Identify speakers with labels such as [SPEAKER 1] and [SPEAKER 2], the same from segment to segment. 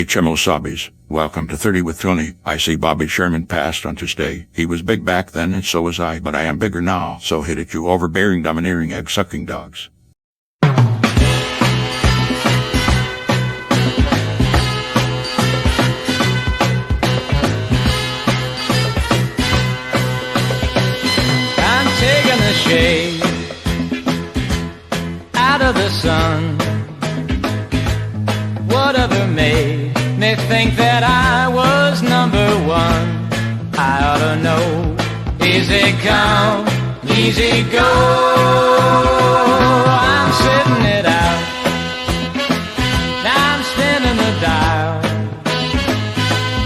[SPEAKER 1] Chimosabis. Welcome to 30 with Tony. I see Bobby Sherman passed on Tuesday. He was big back then, and so was I, but I am bigger now, so hit it, you overbearing, domineering, egg-sucking dogs.
[SPEAKER 2] I'm taking the shade out of the sun. Whatever made me think that I was number one? I ought to know. Easy come, easy go. I'm sitting it out. Now I'm spinning the dial,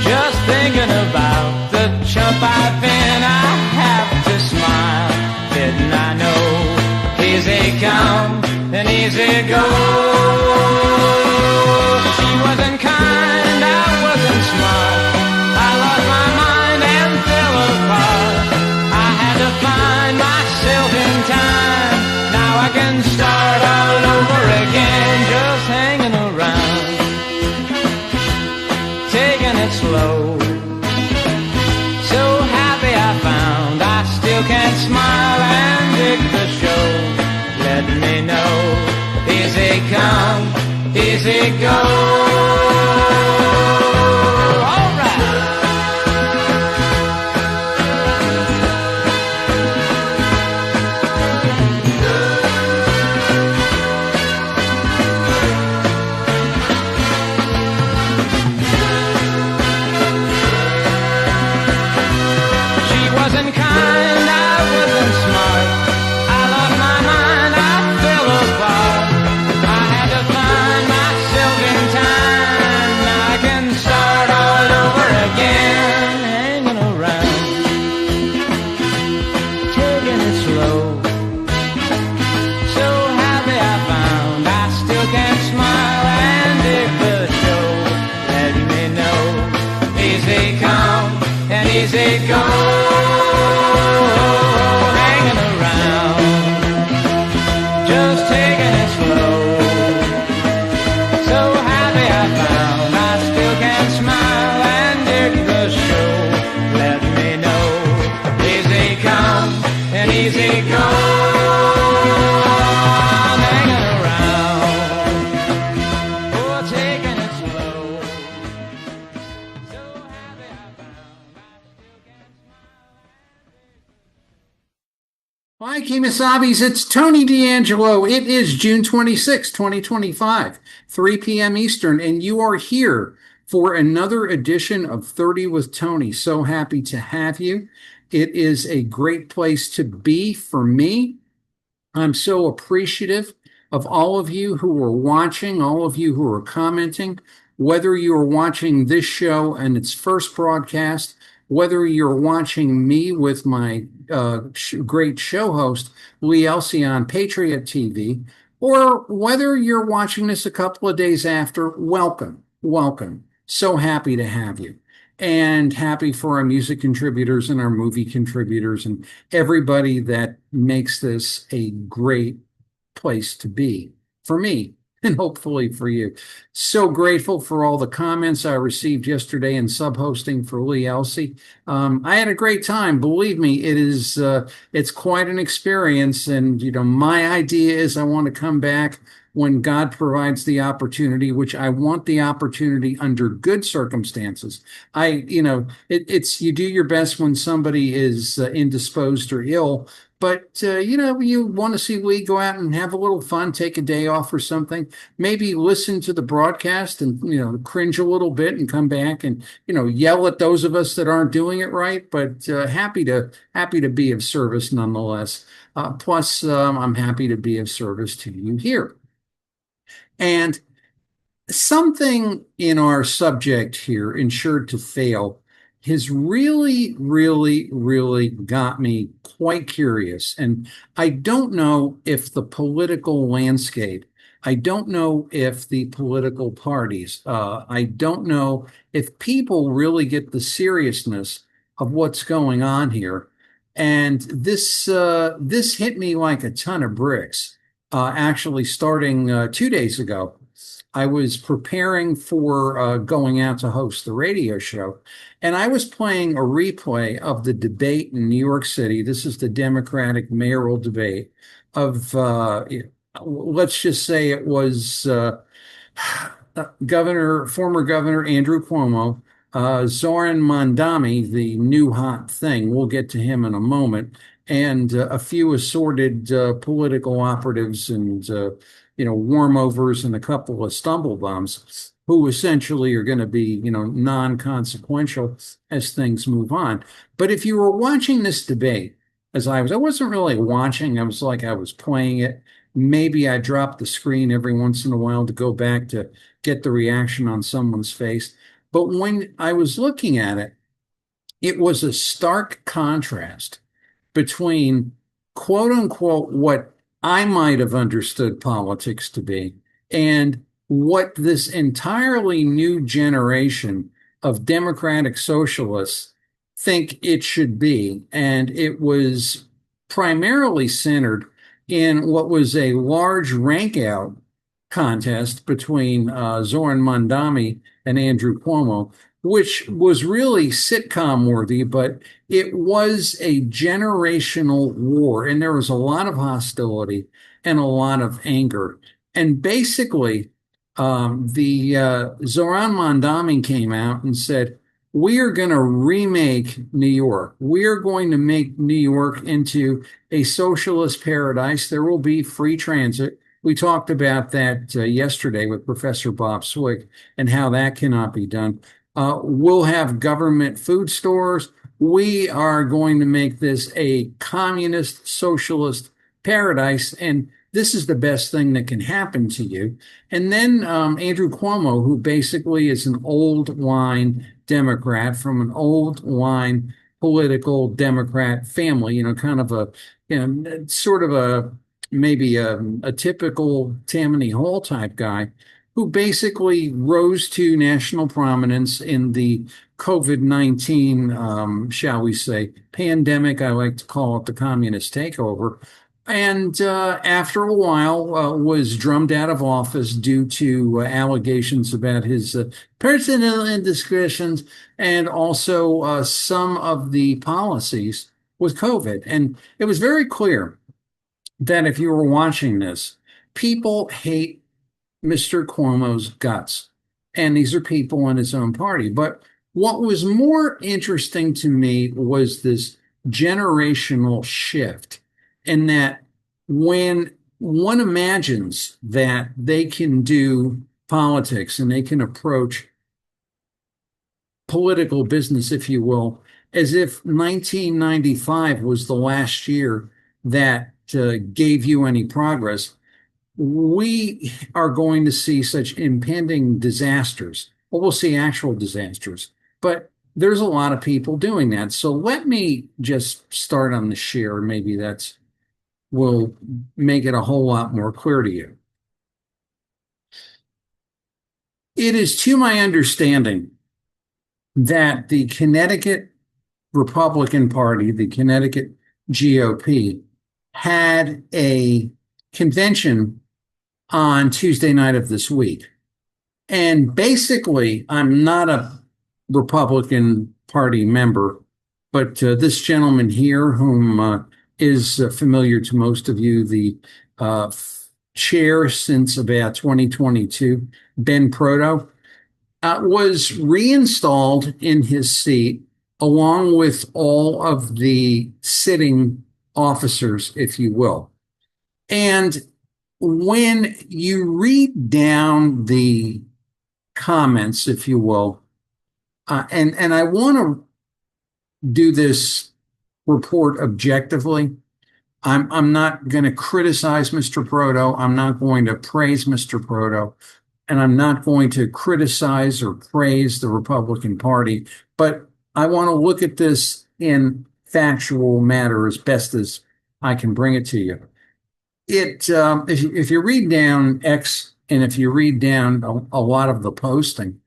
[SPEAKER 2] just thinking about the chump I've been. I have to smile, didn't I know? Easy come and easy go. She wasn't kind, I wasn't smart. I lost my mind and fell apart. I had to find myself in time. Now I can start all over again, just hanging around, taking it slow. So happy I found I still can smile and dig the show. Let me know, easy come, easy go. She wasn't kind, I wasn't smart. I lost my mind, I fell apart. I had to find myself in time. Now I can start all over again, hanging around, taking it slow. So happy I found I still can smile and dig the show. Let me know, easy come and easy go. Hanging around, just taking it slow. So happy I found I still can smile and dig the show. Let me know, easy come and easy go. I'm hanging around, oh, taking it slow. So happy I found I still can smile.
[SPEAKER 3] Hi, Kemosabe's. It's Tony D'Angelo. It is June 26, 2025, 3 p.m. Eastern, and you are here for another edition of 30 with Tony. So happy to have you. It is a great place to be for me. I'm so appreciative of all of you who are watching, all of you who are commenting, whether you are watching this show and its first broadcast, whether you're watching me with my great show host, Lee Elsey on Patriot TV, or whether you're watching this a couple of days after, welcome, welcome. So happy to have you. And happy for our music contributors and our movie contributors and everybody that makes this a great place to be for me and hopefully for you. So grateful for all the comments I received yesterday in sub-hosting for Lee Elsey. I had a great time. Believe me, it's quite an experience. And, my idea is I want to come back when God provides the opportunity, which I want the opportunity under good circumstances. It's you do your best when somebody is indisposed or ill, but you want to see Lee go out and have a little fun, take a day off or something, maybe listen to the broadcast and, cringe a little bit and come back and, yell at those of us that aren't doing it right, but happy to be of service nonetheless. Plus, I'm happy to be of service to you here. And something in our subject here, Insured to Fail, has really, really, really got me quite curious. And I don't know if the political landscape, I don't know if the political parties, I don't know if people really get the seriousness of what's going on here. And this hit me like a ton of bricks, actually starting 2 days ago. I was preparing for going out to host the radio show, and I was playing a replay of the debate in New York City. This is the Democratic mayoral debate of, let's just say it was former Governor Andrew Cuomo, Zoran Mondani, the new hot thing. We'll get to him in a moment, and a few assorted political operatives and warmovers and a couple of stumble bums who essentially are going to be non-consequential as things move on. But if you were watching this debate, I wasn't really watching. I was playing it. Maybe I dropped the screen every once in a while to go back to get the reaction on someone's face. But when I was looking at it, it was a stark contrast between quote unquote what I might have understood politics to be and what this entirely new generation of democratic socialists think it should be. And it was primarily centered in what was a large rank out contest between Zoran Mondani and Andrew Cuomo, which was really sitcom worthy, but it was a generational war, and there was a lot of hostility and a lot of anger. And basically, the Zoran Mondani came out and said, "We are going to remake New York. We are going to make New York into a socialist paradise. There will be free transit." We talked about that yesterday with Professor Bob Swig and how that cannot be done. We'll have government food stores. We are going to make this a communist socialist paradise, and this is the best thing that can happen to you. And then Andrew Cuomo, who basically is an old line Democrat from an old line political Democrat family, kind of sort of maybe a typical Tammany Hall type guy, who basically rose to national prominence in the COVID-19, shall we say, pandemic. I like to call it the communist takeover. And after a while, was drummed out of office due to allegations about his personal indiscretions and also some of the policies with COVID. And it was very clear that if you were watching this, people hate Mr. Cuomo's guts. And these are people in his own party. But what was more interesting to me was this generational shift, in that when one imagines that they can do politics and they can approach political business, if you will, as if 1995 was the last year that gave you any progress, we are going to see such impending disasters. Well, we'll see actual disasters, but there's a lot of people doing that. So let me just start on the share. Maybe that's will make it a whole lot more clear to you. It is to my understanding that the Connecticut Republican Party, the Connecticut GOP, had a convention on Tuesday night of this week. And basically, I'm not a Republican Party member, but this gentleman here, whom is familiar to most of you, the chair since about 2022, Ben Proto, was reinstalled in his seat along with all of the sitting officers, if you will. And when you read down the comments, if you will, and I want to do this report objectively. I'm not going to criticize Mr. Proto. I'm not going to praise Mr. Proto, and I'm not going to criticize or praise the Republican Party. But I want to look at this in factual matter as best as I can bring it to you. If you read down X and if you read down a lot of the posting,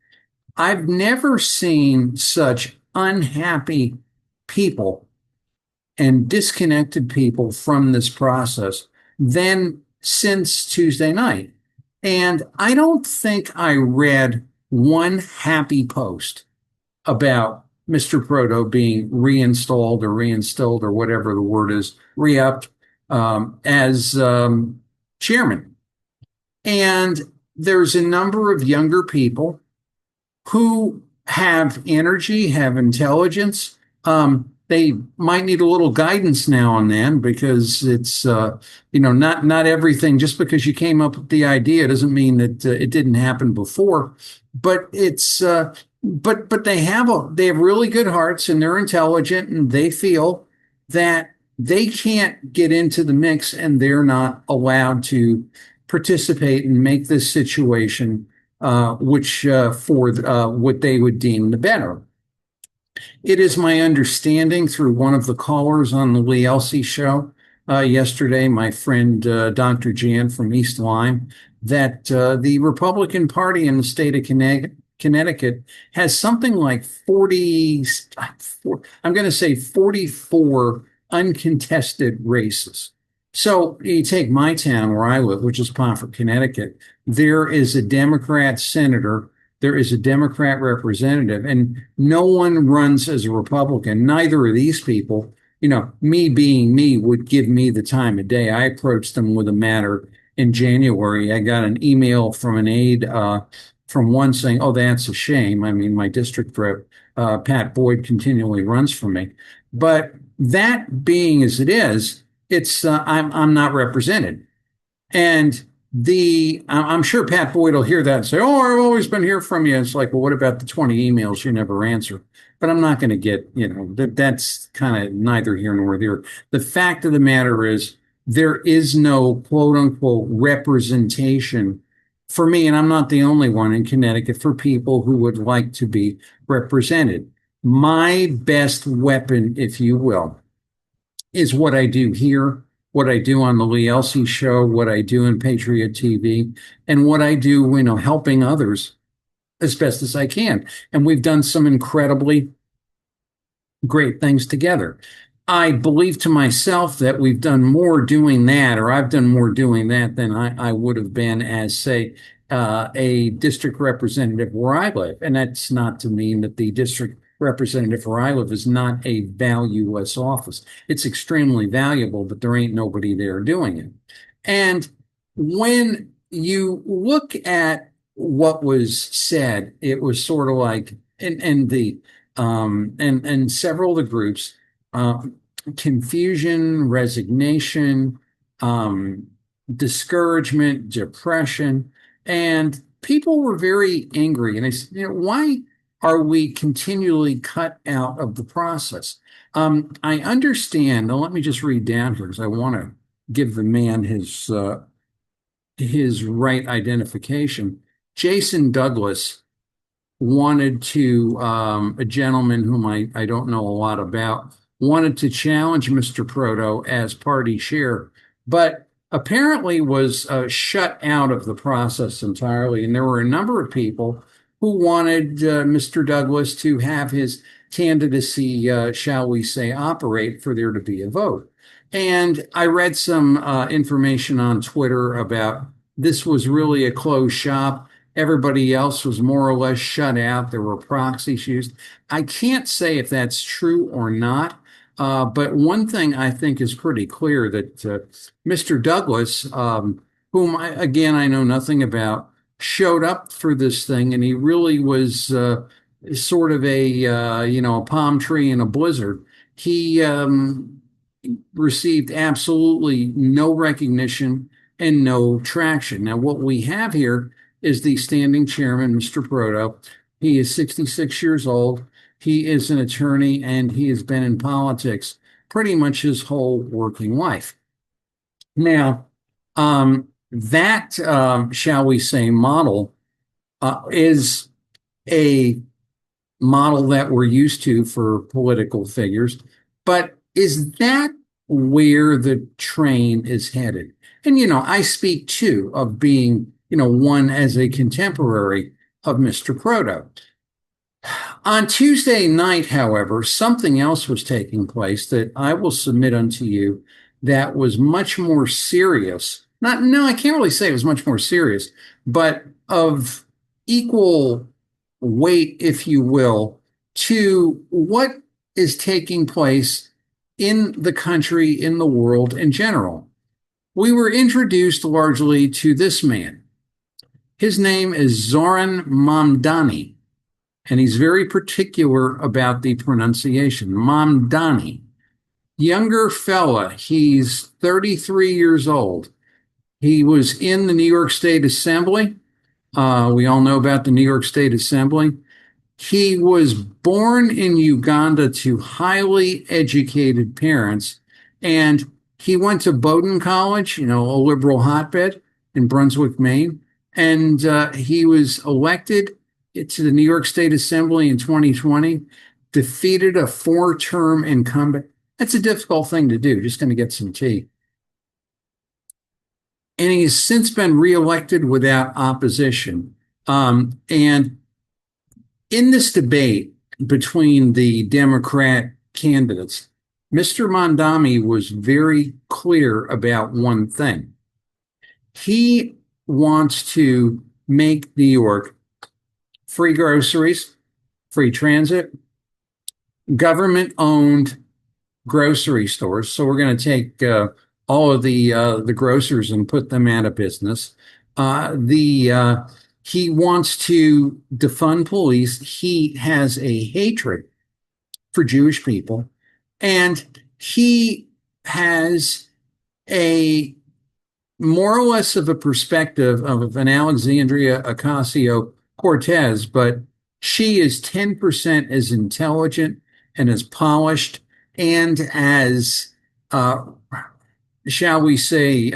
[SPEAKER 3] I've never seen such unhappy people and disconnected people from this process than since Tuesday night. And I don't think I read one happy post about Mr. Proto being reinstalled or whatever the word is, re-upped as chairman. And there's a number of younger people who have energy, have intelligence. They might need a little guidance now and then because it's not everything. Just because you came up with the idea doesn't mean that it didn't happen before. But it's but they have really good hearts and they're intelligent and they feel that they can't get into the mix and they're not allowed to participate and make this situation which for what they would deem the better. It is my understanding through one of the callers on the Lee Elsey show yesterday, my friend Dr. Jan from East Lyme, that the Republican Party in the state of Connecticut has something like 40, I'm going to say 44 uncontested races. So you take my town where I live, which is Pomfret, Connecticut. There is a Democrat senator, there is a Democrat representative, and no one runs as a Republican. Neither of these people, me being me, would give me the time of day. I approached them with a matter in January. I got an email from an aide from one saying, "Oh, that's a shame." I mean, my district rep, Pat Boyd, continually runs for me. But that being as it is, it's I'm not represented, and I'm sure Pat Boyd will hear that and say, "Oh, I've always been here from you." It's like, well, what about the 20 emails you never answer? But I'm not going to get, that's kind of neither here nor there. The fact of the matter is, there is no quote unquote representation for me, and I'm not the only one in Connecticut, for people who would like to be represented. My best weapon, if you will, is what I do here, what I do on the Lee Elsey show, what I do in Patriot TV, and what I do, helping others as best as I can. And we've done some incredibly great things together. I believe to myself that we've done more doing that, or I've done more doing that than I would have been as, say, a district representative where I live. And that's not to mean that the district representative where I live is not a valueless office. It's extremely valuable, but there ain't nobody there doing it. And when you look at what was said, it was sort of like, and several of the groups, confusion, resignation, discouragement, depression, and people were very angry. And I said, why are we continually cut out of the process? I understand. Now, let me just read down here because I want to give the man his right identification. Jason Douglas wanted to, a gentleman whom I don't know a lot about, wanted to challenge Mr. Proto as party chair, but apparently was shut out of the process entirely. And there were a number of people who wanted Mr. Douglas to have his candidacy, shall we say, operate for there to be a vote. And I read some information on Twitter about this was really a closed shop. Everybody else was more or less shut out. There were proxies used. I can't say if that's true or not, but one thing I think is pretty clear that Mr. Douglas, whom I know nothing about, showed up for this thing, and he really was sort of a palm tree in a blizzard. He received absolutely no recognition and no traction. Now, what we have here is the standing chairman, Mr. Proto. He is 66 years old. He is an attorney, and he has been in politics pretty much his whole working life. Now, that, shall we say, model is a model that we're used to for political figures, but is that where the train is headed? And, I speak too of being, one as a contemporary of Mr. Proto. On Tuesday night, however, something else was taking place that I will submit unto you that was much more serious not, no, I can't really say it was much more serious, but of equal weight, if you will, to what is taking place in the country, in the world in general. We were introduced largely to this man. His name is Zoran Mamdani, and he's very particular about the pronunciation. Mamdani. Younger fella, he's 33 years old. He was in the New York State Assembly. We all know about the New York State Assembly. He was born in Uganda to highly educated parents, and he went to Bowdoin College, a liberal hotbed in Brunswick, Maine, and he was elected to the New York State Assembly in 2020, defeated a four-term incumbent. That's a difficult thing to do, just going to get some tea. And he has since been reelected without opposition. And in this debate between the Democrat candidates, Mr. Mondami was very clear about one thing. He wants to make New York free groceries, free transit, government-owned grocery stores. So we're going to take all of the grocers and put them out of business. He wants to defund police. He has a hatred for Jewish people, and he has a more or less of a perspective of an Alexandria Ocasio-Cortez, but she is 10% as intelligent and as polished and as, shall we say,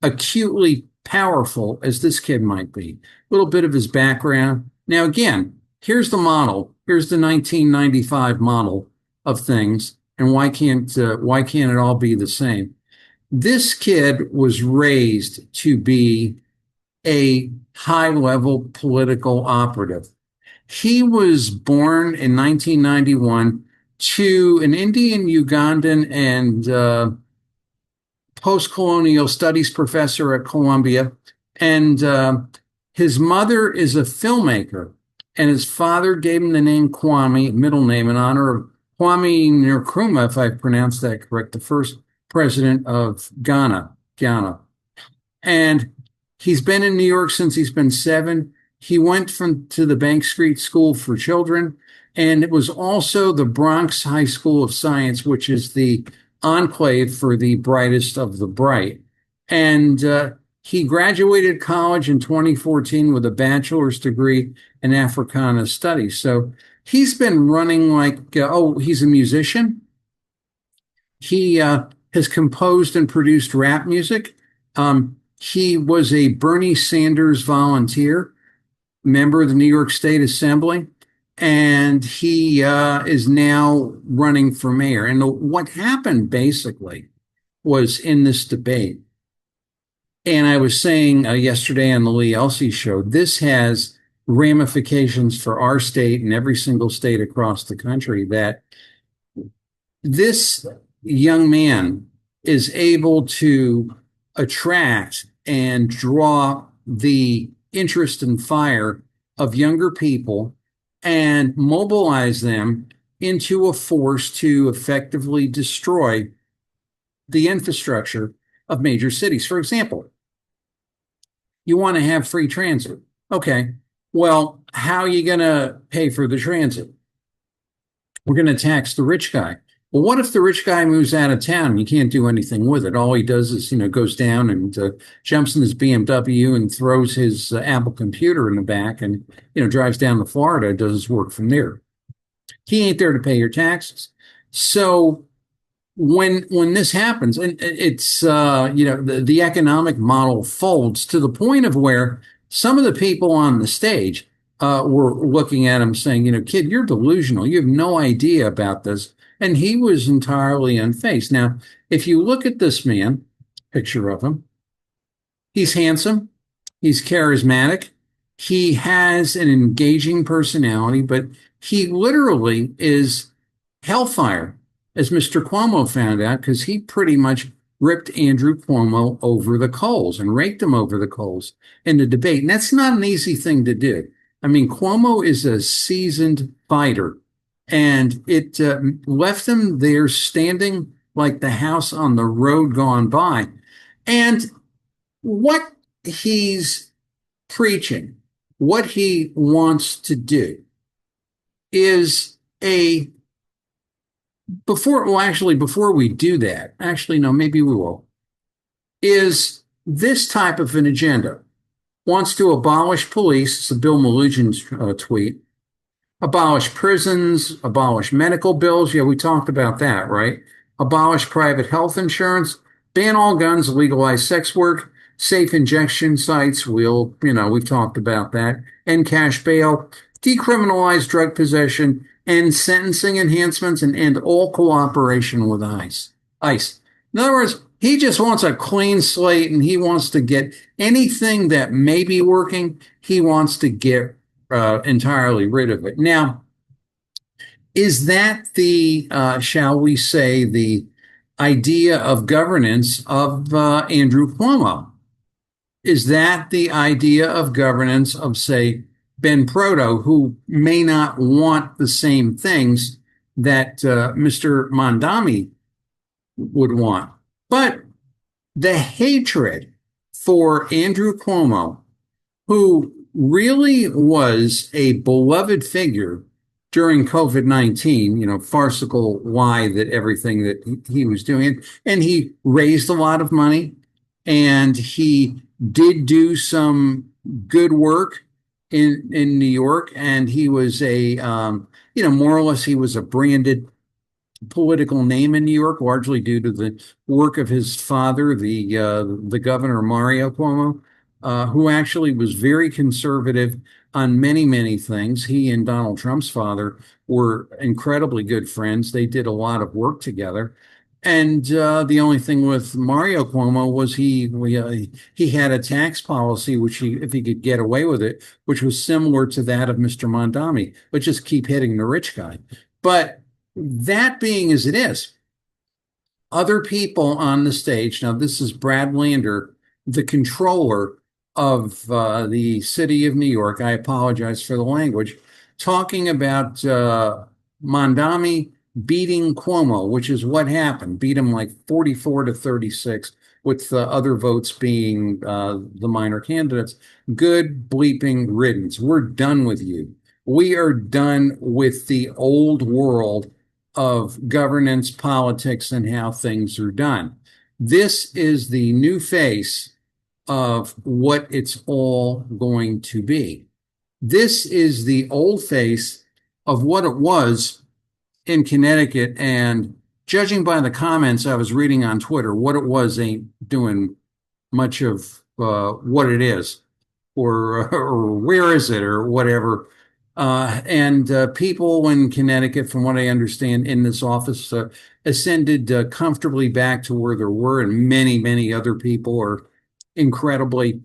[SPEAKER 3] acutely powerful as this kid might be. A little bit of his background. Now, again, here's the model. Here's the 1995 model of things. And why can't it all be the same? This kid was raised to be a high-level political operative. He was born in 1991 to an Indian, Ugandan, and post-colonial studies professor at Columbia. And his mother is a filmmaker, and his father gave him the name Kwame, middle name, in honor of Kwame Nkrumah, if I pronounced that correct, the first president of Ghana. And he's been in New York since he's been 7. He went to the Bank Street School for Children, and it was also the Bronx High School of Science, which is the enclave for the brightest of the bright. And he graduated college in 2014 with a bachelor's degree in Africana Studies. So he's been running he's a musician. He has composed and produced rap music. He was a Bernie Sanders volunteer, member of the New York State Assembly, and he is now running for mayor. And what happened basically was in this debate, and I was saying yesterday on the Lee Elsey show, this has ramifications for our state and every single state across the country, that this young man is able to attract and draw the interest and fire of younger people and mobilize them into a force to effectively destroy the infrastructure of major cities. For example, you want to have free transit. Okay, well, how are you going to pay for the transit? We're going to tax the rich guy. Well, what if the rich guy moves out of town and you can't do anything with it? All he does is, goes down and jumps in his BMW and throws his Apple computer in the back and, drives down to Florida and does his work from there. He ain't there to pay your taxes. So when this happens, and it's, the economic model folds to the point of where some of the people on the stage were looking at him saying, kid, you're delusional. You have no idea about this. And he was entirely unfazed. Now, if you look at this man, picture of him, he's handsome, he's charismatic, he has an engaging personality, but he literally is hellfire, as Mr. Cuomo found out, because he pretty much ripped Andrew Cuomo over the coals and raked him over the coals in the debate. And that's not an easy thing to do. I mean, Cuomo is a seasoned fighter, and it left him there standing like the house on the road gone by. And what he's preaching, what he wants to do is a before we do that, actually, no, maybe we will, is this type of an agenda. Wants to abolish police, it's a Bill Melugin tweet, abolish prisons, abolish medical bills. Yeah, we talked about that, right? Abolish private health insurance, ban all guns, legalize sex work, safe injection sites. We've talked about that. End cash bail, decriminalize drug possession, end sentencing enhancements, and end all cooperation with ICE. In other words, he just wants a clean slate, and he wants to get anything that may be working, he wants to get entirely rid of it. Now, is that shall we say, the idea of governance of Andrew Cuomo? Is that the idea of governance of, say, Ben Proto, who may not want the same things that Mr. Mondami would want? But the hatred for Andrew Cuomo, who really was a beloved figure during COVID-19, farcical lie that everything that he was doing. And he raised a lot of money, and he did do some good work in New York. And he was more or less, he was a branded political name in New York, largely due to the work of his father, the governor Mario Cuomo, who actually was very conservative on many, many things. He and Donald Trump's father were incredibly good friends. They did a lot of work together. And the only thing with Mario Cuomo was he had a tax policy, which if he could get away with it, which was similar to that of Mr. Mondami, but just keep hitting the rich guy. But that being as it is, other people on the stage, now this is Brad Lander, the controller of the city of New York, I apologize for the language, talking about Mondami beating Cuomo, which is what happened, beat him like 44-36, with the other votes being the minor candidates. Good bleeping riddance. We're done with you. We are done with the old world of governance, politics, and how things are done. This is the new face of what it's all going to be. This is the old face of what it was in Connecticut, and judging by the comments I was reading on Twitter, what it was ain't doing much of what it is, or where is it, or whatever. And people in Connecticut, from what I understand, in this office ascended comfortably back to where they were, and many, many other people are incredibly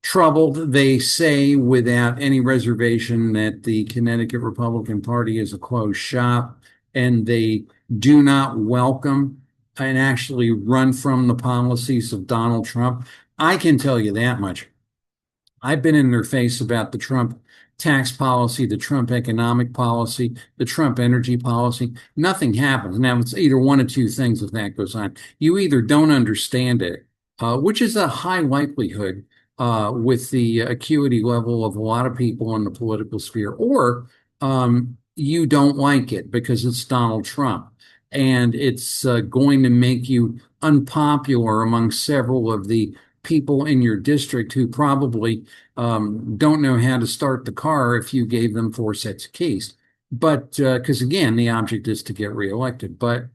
[SPEAKER 3] troubled. They say without any reservation that the Connecticut Republican Party is a closed shop, and they do not welcome and actually run from the policies of Donald Trump. I can tell you that much. I've been in their face about the Trump tax policy, the Trump economic policy, the Trump energy policy. Nothing happens. Now, it's either one of two things if that goes on. You either don't understand it, which is a high likelihood with the acuity level of a lot of people in the political sphere, or you don't like it because it's Donald Trump, and it's going to make you unpopular among several of the people in your district who probably don't know how to start the car if you gave them 4 sets of keys. But because again, the object is to get reelected. But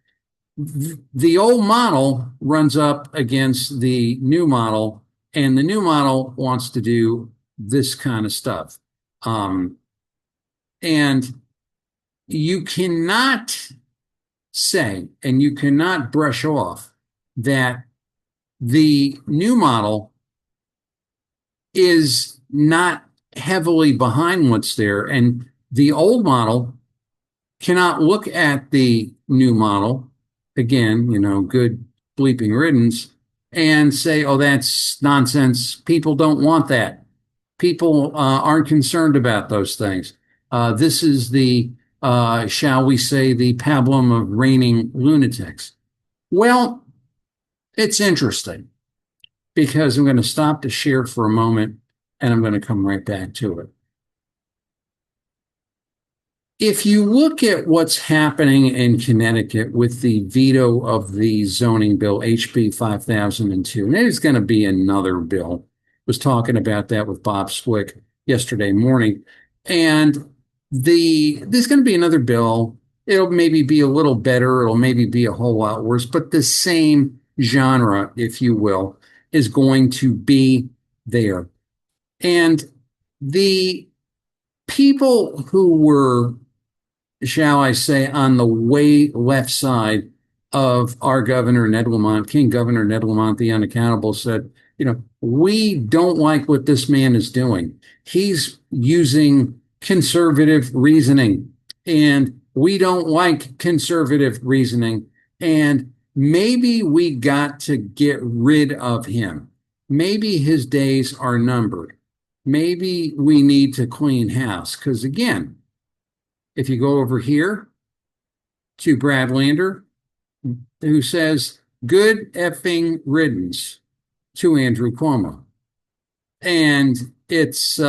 [SPEAKER 3] the old model runs up against the new model, and the new model wants to do this kind of stuff. And you cannot say, and you cannot brush off, that the new model is not heavily behind what's there, and the old model cannot look at the new model. Again, good bleeping riddance and say, oh, that's nonsense. People don't want that. People aren't concerned about those things. This is the, shall we say, the pablum of reigning lunatics. Well, it's interesting because I'm going to stop to share for a moment and I'm going to come right back to it. If you look at what's happening in Connecticut with the veto of the zoning bill, HB 5002, and there's going to be another bill. Was talking about that with Bob Swick yesterday morning. And there's going to be another bill. It'll maybe be a little better. It'll maybe be a whole lot worse, but the same genre, if you will, is going to be there. And the people who were, shall I say, on the way left side of our governor, Ned Lamont, King Governor Ned Lamont, the unaccountable, said, we don't like what this man is doing. He's using conservative reasoning, and we don't like conservative reasoning. And maybe we got to get rid of him. Maybe his days are numbered. Maybe we need to clean house. Because again, if you go over here to Brad Lander, who says, good effing riddance to Andrew Cuomo. And it's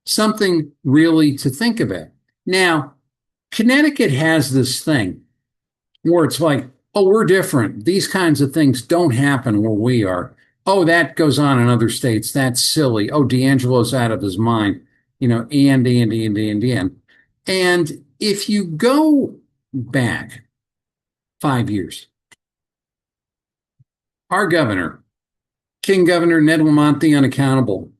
[SPEAKER 3] something really to think about. Now, Connecticut has this thing where it's like, oh, we're different. These kinds of things don't happen where we are. Oh, that goes on in other states. That's silly. Oh, D'Angelo's out of his mind. And. And if you go back 5 years, our governor, King Governor Ned Lamont the Unaccountable,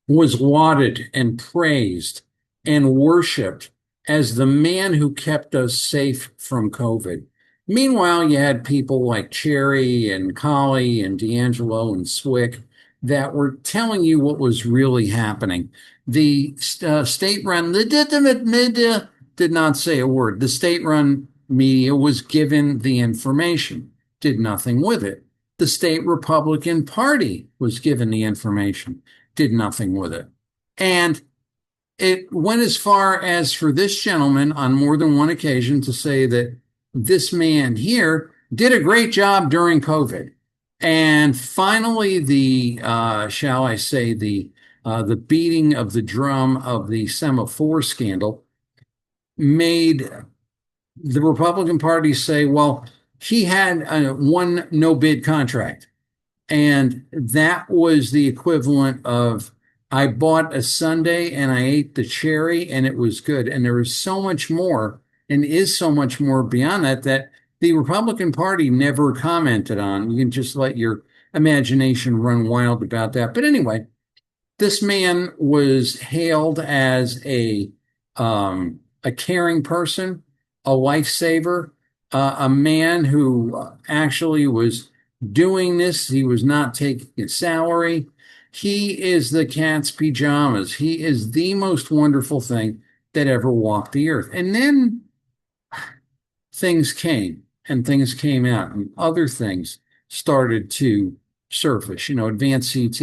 [SPEAKER 3] was lauded and praised and worshiped as the man who kept us safe from COVID. Meanwhile, you had people like Cherry and Colley and D'Angelo and Swick that were telling you what was really happening. The state-run, the legitimate media did not say a word. The state-run media was given the information, did nothing with it. The state Republican Party was given the information, did nothing with it. And it went as far as for this gentleman on more than one occasion to say that this man here did a great job during COVID. And finally, shall I say, the beating of the drum of the semaphore scandal made the Republican Party say, well, he had one no-bid contract. And that was the equivalent of, I bought a sundae and I ate the cherry and it was good. And there is so much more and is so much more beyond that the Republican Party never commented on. You can just let your imagination run wild about that. But anyway, this man was hailed as a caring person, a lifesaver, a man who actually was doing this. He was not taking a salary. He is the cat's pajamas. He is the most wonderful thing that ever walked the earth. And then things came and things came out and other things started to surface, advanced CT,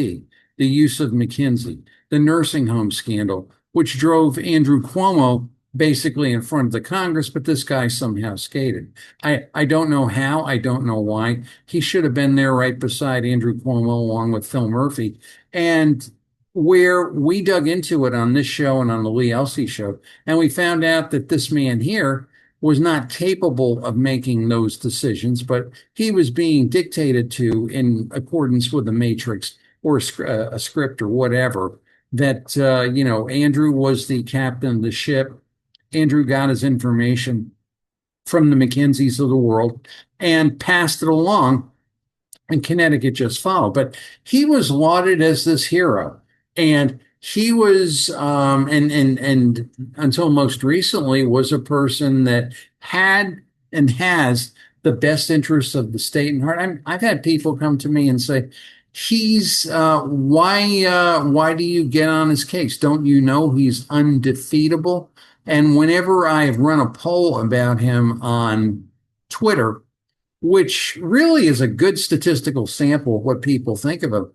[SPEAKER 3] the use of McKinsey, the nursing home scandal, which drove Andrew Cuomo basically in front of the Congress, but this guy somehow skated. I don't know how. I don't know why. He should have been there right beside Andrew Cuomo along with Phil Murphy. And where we dug into it on this show and on the Lee Elsey show, and we found out that this man here was not capable of making those decisions, but he was being dictated to in accordance with the matrix or a script or whatever, that, Andrew was the captain of the ship. Andrew got his information from the McKinseys of the world and passed it along, and Connecticut just followed. But he was lauded as this hero, and he was, and until most recently, was a person that had and has the best interests of the state in heart. I've had people come to me and say, he's why do you get on his case? Don't you know he's undefeatable? And whenever I've run a poll about him on Twitter, which really is a good statistical sample of what people think of him.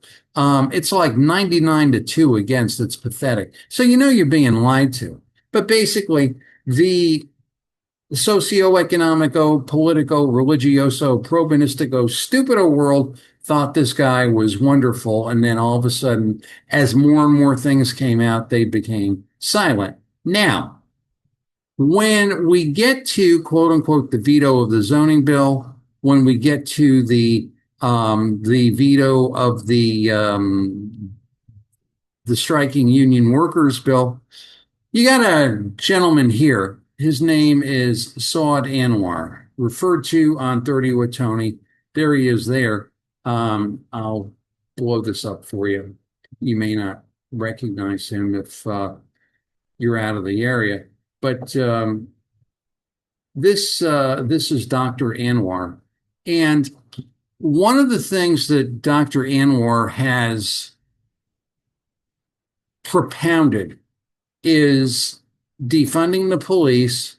[SPEAKER 3] It's like 99-2 against. It's pathetic. So you know you're being lied to. But basically, the socio-economico, politico, religioso, probonistico, stupido world thought this guy was wonderful. And then all of a sudden, as more and more things came out, they became silent. Now, when we get to quote unquote the veto of the zoning bill, when we get to the veto of the striking union workers bill, you got a gentleman here. His name is Saud Anwar, referred to on 30 with Tony. There he is there. I'll blow this up for you. You may not recognize him if you're out of the area. But this is Dr. Anwar. And one of the things that Dr. Anwar has propounded is defunding the police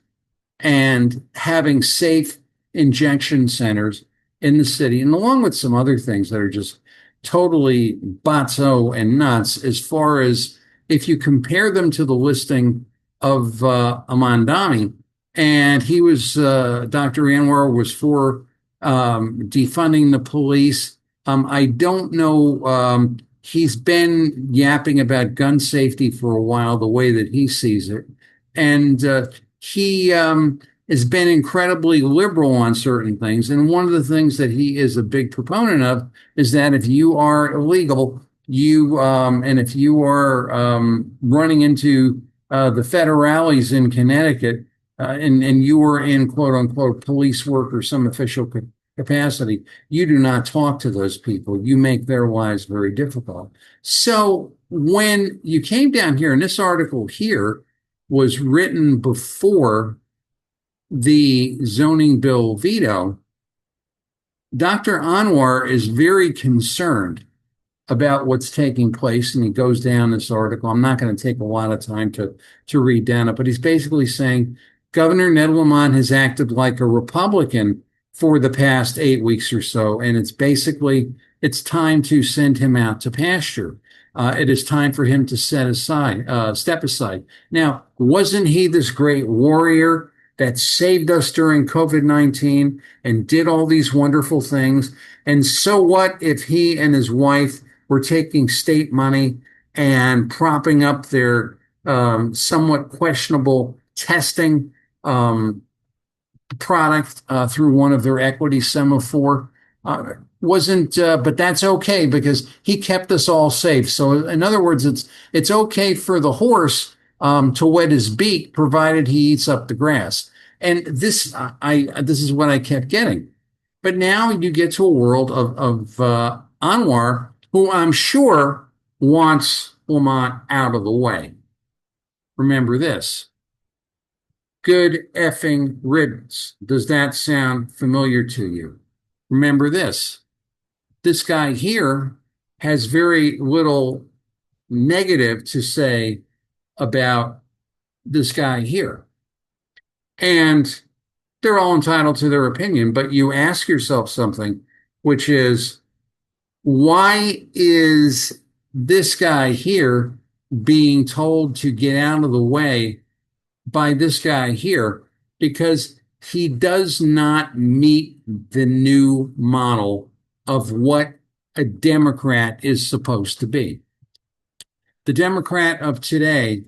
[SPEAKER 3] and having safe injection centers in the city, and along with some other things that are just totally batso and nuts, as far as if you compare them to the listing of Amandani, and he was, Dr. Anwar was for defunding the police. I don't know. He's been yapping about gun safety for a while, the way that he sees it. And he has been incredibly liberal on certain things. And one of the things that he is a big proponent of is that if you are illegal, and if you are running into the federales in Connecticut, and you are in quote unquote police work or some official capacity, you do not talk to those people. You make their lives very difficult. So when you came down here, and this article here was written before the zoning bill veto, Dr. Anwar is very concerned about what's taking place, and he goes down this article. I'm not going to take a lot of time to read down it, but he's basically saying Governor Ned Lamont has acted like a Republican for the past 8 weeks or so, and it's time to send him out to pasture. It is time for him to step aside. Now, wasn't he this great warrior that saved us during COVID-19 and did all these wonderful things? And so what if he and his wife were taking state money and propping up their somewhat questionable testing product through one of their equity semaphore? But that's okay because he kept us all safe. So in other words, it's okay for the horse to wet his beak, provided he eats up the grass. And this is what I kept getting. But now you get to a world of Anwar, who I'm sure wants Lamont out of the way. Remember this. Good effing riddance. Does that sound familiar to you? Remember this. This guy here has very little negative to say about this guy here. And they're all entitled to their opinion, but you ask yourself something, which is, why is this guy here being told to get out of the way by this guy here? Because he does not meet the new model of what a Democrat is supposed to be. The Democrat of today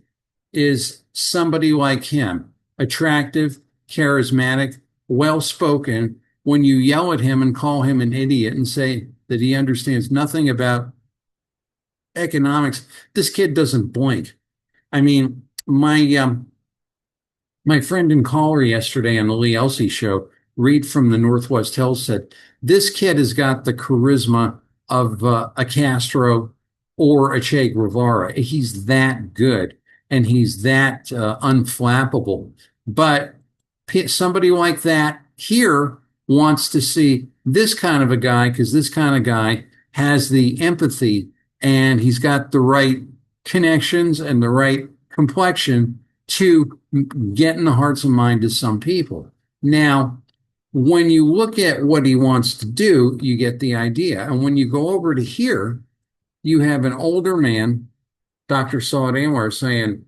[SPEAKER 3] is somebody like him, attractive, charismatic, well-spoken. When you yell at him and call him an idiot and say that he understands nothing about economics, this kid doesn't blink. I mean, my friend and caller yesterday on the Lee Elsey show, Reed from the Northwest Hills, said, this kid has got the charisma of a Castro or a Che Guevara. He's that good, and he's that unflappable. But somebody like that here wants to see this kind of a guy, because this kind of guy has the empathy, and he's got the right connections and the right complexion to get in the hearts and minds of some people. Now, when you look at what he wants to do, you get the idea. And when you go over to here, you have an older man, Dr. Saad Anwar, saying,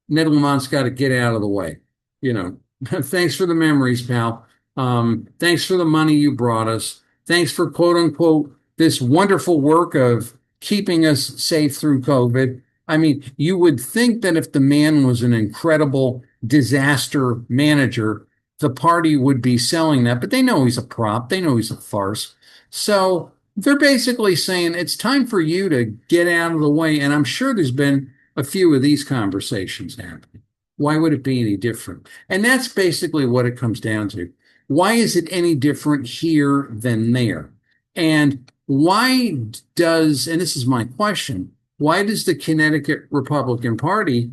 [SPEAKER 3] Ned Lamont's got to get out of the way. You know, thanks for the memories, pal. Thanks for the money you brought us. Thanks for quote unquote this wonderful work of keeping us safe through COVID. I mean, you would think that if the man was an incredible disaster manager, the party would be selling that, but they know he's a prop. They know he's a farce. So they're basically saying it's time for you to get out of the way. And I'm sure there's been a few of these conversations happening. Why would it be any different? And that's basically what it comes down to. Why is it any different here than there? And why does, and this is my question, why does the Connecticut Republican Party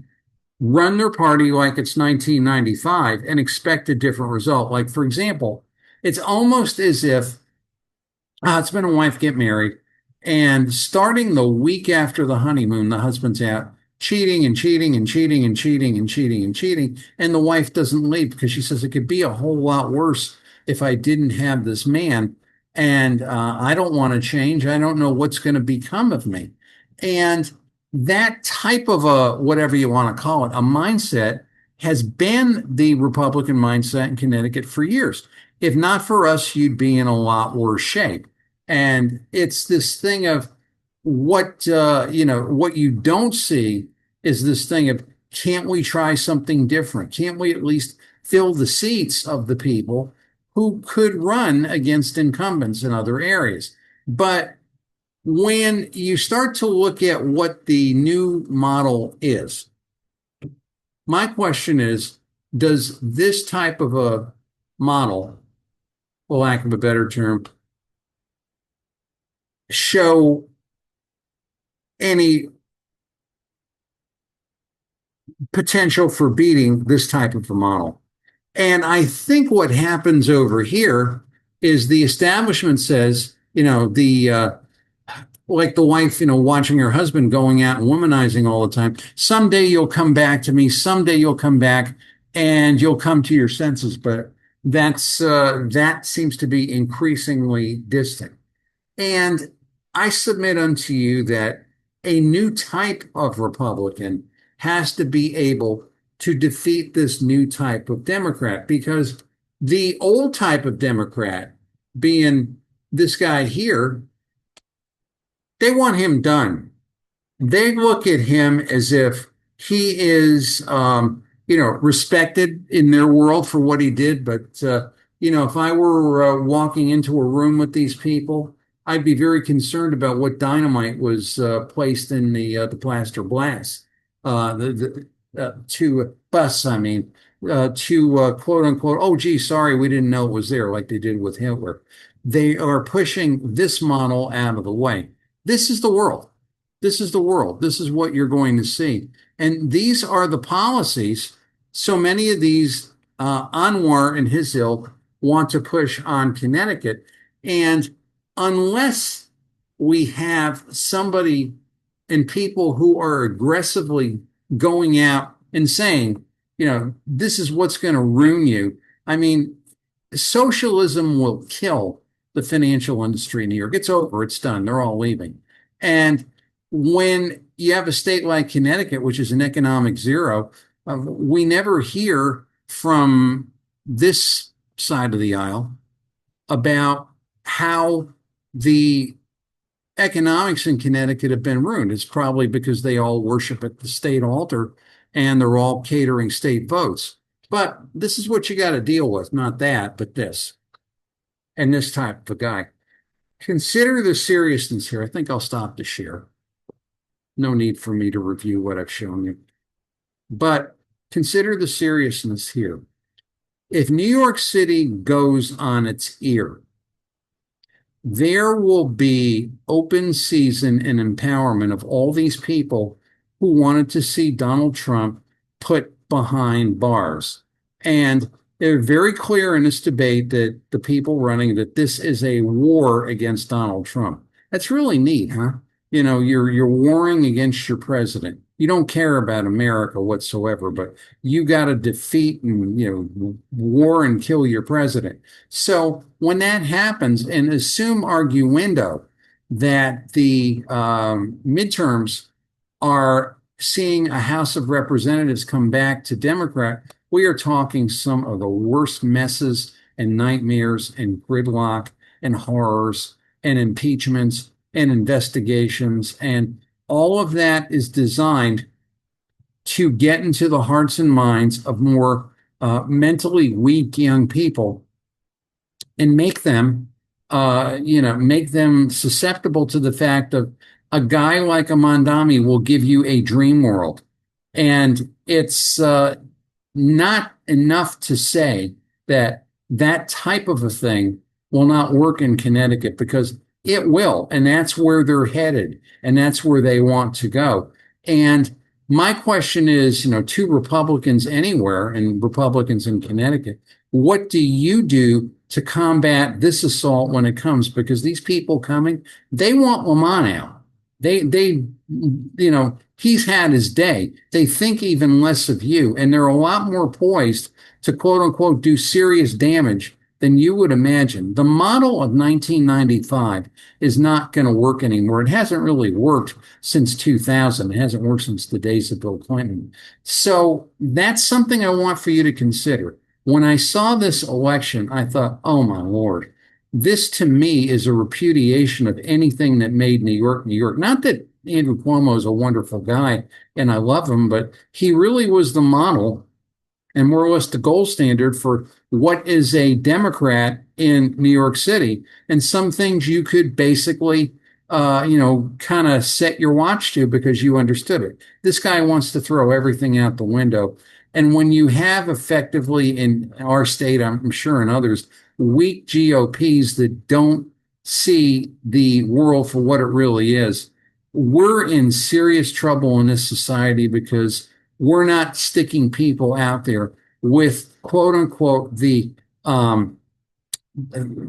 [SPEAKER 3] run their party like it's 1995 and expect a different result? Like, for example, it's almost as if husband and wife get married, and starting the week after the honeymoon, the husband's out cheating and cheating and cheating and cheating and cheating and cheating. And the wife doesn't leave because she says it could be a whole lot worse if I didn't have this man. And I don't want to change. I don't know what's going to become of me. And that type of a, whatever you want to call it, a mindset has been the Republican mindset in Connecticut for years. If not for us, you'd be in a lot worse shape. And it's this thing of what, what you don't see is this thing of, can't we try something different? Can't we at least fill the seats of the people who could run against incumbents in other areas? But when you start to look at what the new model is, my question is, does this type of a model, for lack of a better term, show any potential for beating this type of a model? And I think what happens over here is the establishment says, like the wife, watching her husband going out and womanizing all the time. Someday you'll come back to me. Someday you'll come back and you'll come to your senses. But that seems to be increasingly distant. And I submit unto you that a new type of Republican has to be able to defeat this new type of Democrat, because the old type of Democrat, being this guy here, they want him done. They look at him as if he is, respected in their world for what he did. But, if I were walking into a room with these people, I'd be very concerned about what dynamite was placed in the plaster blast to bus. I mean, to quote unquote, oh, gee, sorry, we didn't know it was there, like they did with Hitler. They are pushing this model out of the way. This is the world. This is the world. This is what you're going to see. And these are the policies so many of these Anwar and his ilk want to push on Connecticut. And unless we have somebody and people who are aggressively going out and saying, this is what's going to ruin you. I mean, socialism will kill the financial industry in New York. It's over. It's done. They're all leaving. And when you have a state like Connecticut, which is an economic zero, we never hear from this side of the aisle about how the economics in Connecticut have been ruined. It's probably because they all worship at the state altar and they're all catering state votes. But this is what you got to deal with, not that, but this. And this type of a guy. Consider the seriousness here. I think I'll stop to share. No need for me to review what I've shown you. But consider the seriousness here. If New York City goes on its ear, there will be open season and empowerment of all these people who wanted to see Donald Trump put behind bars. And they're very clear in this debate that the people running that this is a war against Donald Trump. That's really neat, huh? You're warring against your president. you don't care about America whatsoever, but you got to defeat and, war and kill your president. So when that happens, and assume arguendo that the midterms are seeing a House of Representatives come back to Democrat, we are talking some of the worst messes and nightmares and gridlock and horrors and impeachments and investigations. And all of that is designed to get into the hearts and minds of more mentally weak young people and make them susceptible to the fact of a guy like a Mondami will give you a dream world. And it's not enough to say that that type of a thing will not work in Connecticut, because it will. And that's where they're headed. And that's where they want to go. And my question is, to Republicans anywhere and Republicans in Connecticut, what do you do to combat this assault when it comes? Because these people coming, they want Lamont out. He's had his day. They think even less of you, and they're a lot more poised to quote unquote do serious damage than you would imagine. The model of 1995 is not going to work anymore. It hasn't really worked since 2000. It hasn't worked since the days of Bill Clinton. So that's something I want for you to consider. When I saw this election, I thought, oh my Lord, this to me is a repudiation of anything that made New York, New York. Not that Andrew Cuomo is a wonderful guy and I love him, but he really was the model and more or less the gold standard for what is a Democrat in New York City. And some things you could basically, kind of set your watch to because you understood it. This guy wants to throw everything out the window. And when you have effectively in our state, I'm sure in others, weak GOPs that don't see the world for what it really is, we're in serious trouble in this society because we're not sticking people out there with quote unquote the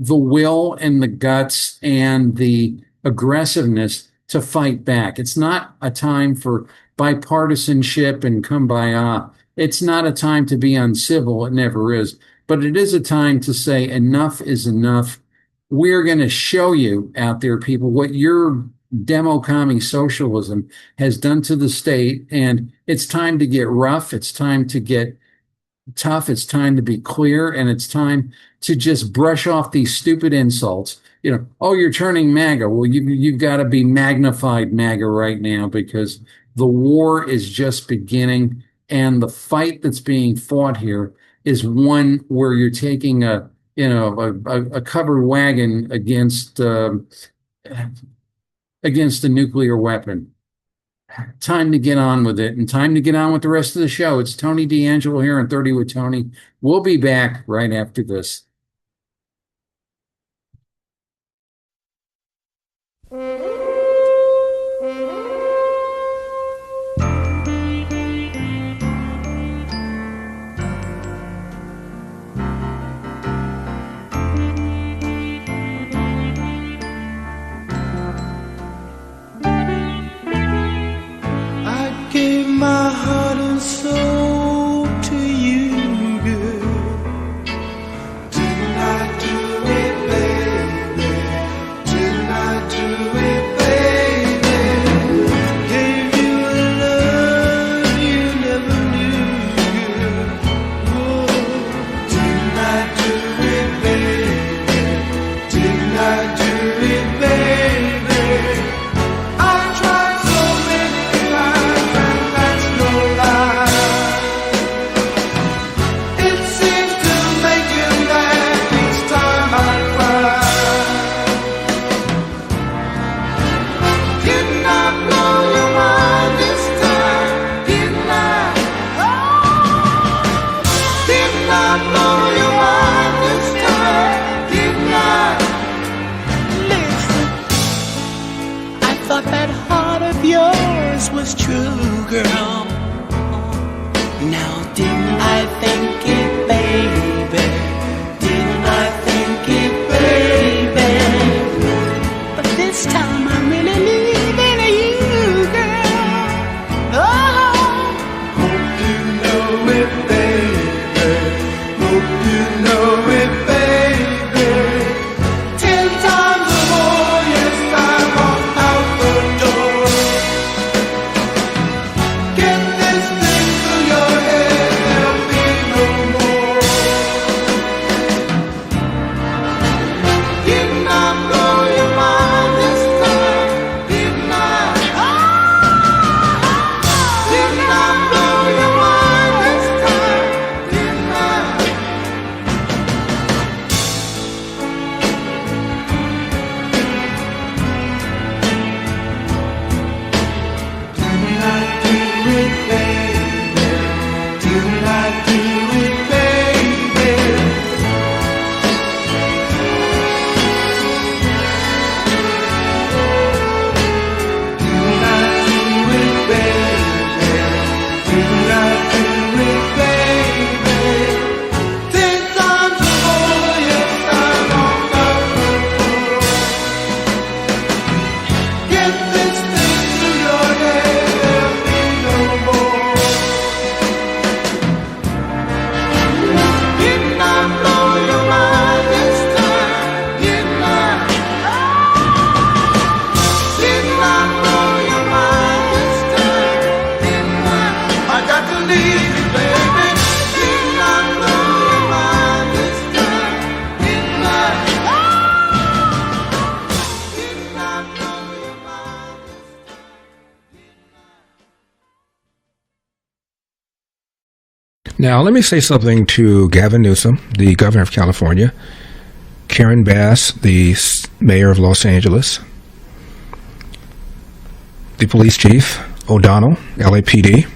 [SPEAKER 3] will and the guts and the aggressiveness to fight back. It's not a time for bipartisanship and kumbaya. It's not a time to be uncivil. It never is. But it is a time to say enough is enough. We're going to show you out there, people, what your demo commie socialism has done to the state. And it's time to get rough. It's time to get tough. It's time to be clear. And it's time to just brush off these stupid insults. Oh, you're turning MAGA. Well, you've got to be magnified MAGA right now, because the war is just beginning. And the fight that's being fought here is one where you're taking a covered wagon against a nuclear weapon. Time to get on with it, and time to get on with the rest of the show. It's Tony D'Angelo here on 30 with Tony. We'll be back right after this.
[SPEAKER 4] My heart and soul to you, girl. Now, let me say something to Gavin Newsom, the governor of California, Karen Bass, the mayor of Los Angeles, the police chief, O'Donnell, LAPD,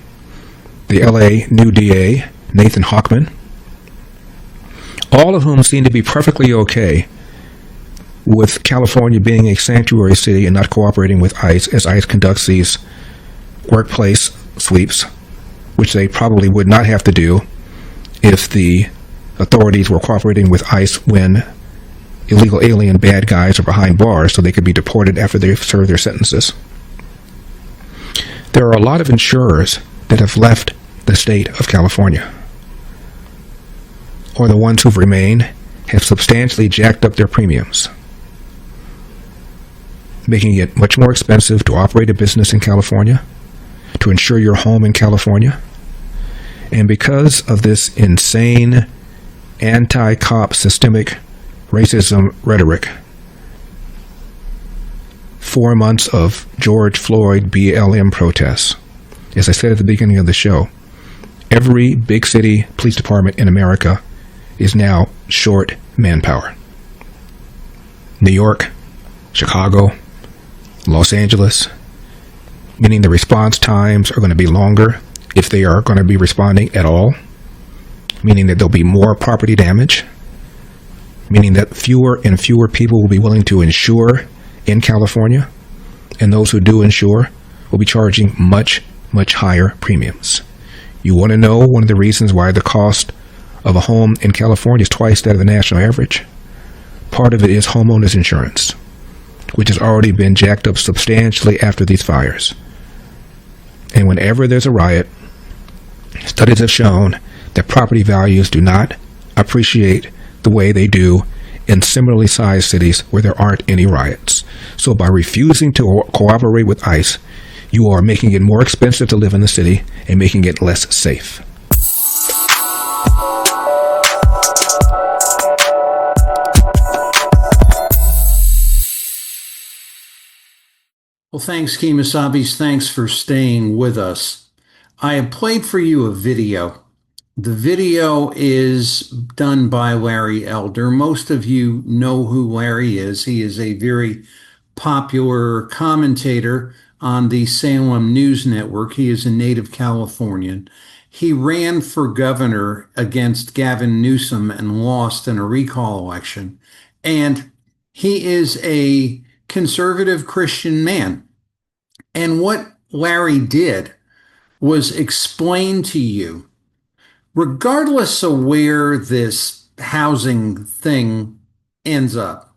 [SPEAKER 4] the LA new DA, Nathan Hochman, all of whom seem to be perfectly okay with California being a sanctuary city and not cooperating with ICE as ICE conducts these workplace sweeps, which they probably would not have to do if the authorities were cooperating with ICE when illegal alien bad guys are behind bars so they could be deported after they've served their sentences. There are a lot of insurers that have left the state of California, or the ones who've remained have substantially jacked up their premiums, making it much more expensive to operate a business in California, to insure your home in California. And because of this insane anti-cop systemic racism rhetoric, 4 months of George Floyd BLM protests, as I said at the beginning of the show, every big city police department in America is now short manpower. New York, Chicago, Los Angeles, meaning the response times are going to be longer if they are going to be responding at all, meaning that there'll be more property damage, meaning that fewer and fewer people will be willing to insure in California, and those who do insure will be charging much, much higher premiums. You want to know one of the reasons why the cost of a home in California is twice that of the national average? Part of it is homeowners insurance, which has already been jacked up substantially after these fires. And whenever there's a riot, studies have shown that property values do not appreciate the way they do in similarly sized cities where there aren't any riots. So by refusing to cooperate with ICE, you are making it more expensive to live in the city and making it less safe.
[SPEAKER 3] Well, thanks, Kemosabe's. Thanks for staying with us. I have played for you a video. The video is done by Larry Elder. Most of you know who Larry is. He is a very popular commentator on the Salem News Network. He is a native Californian. He ran for governor against Gavin Newsom and lost in a recall election. And he is a conservative Christian man. And what Larry did was explain to you, regardless of where this housing thing ends up,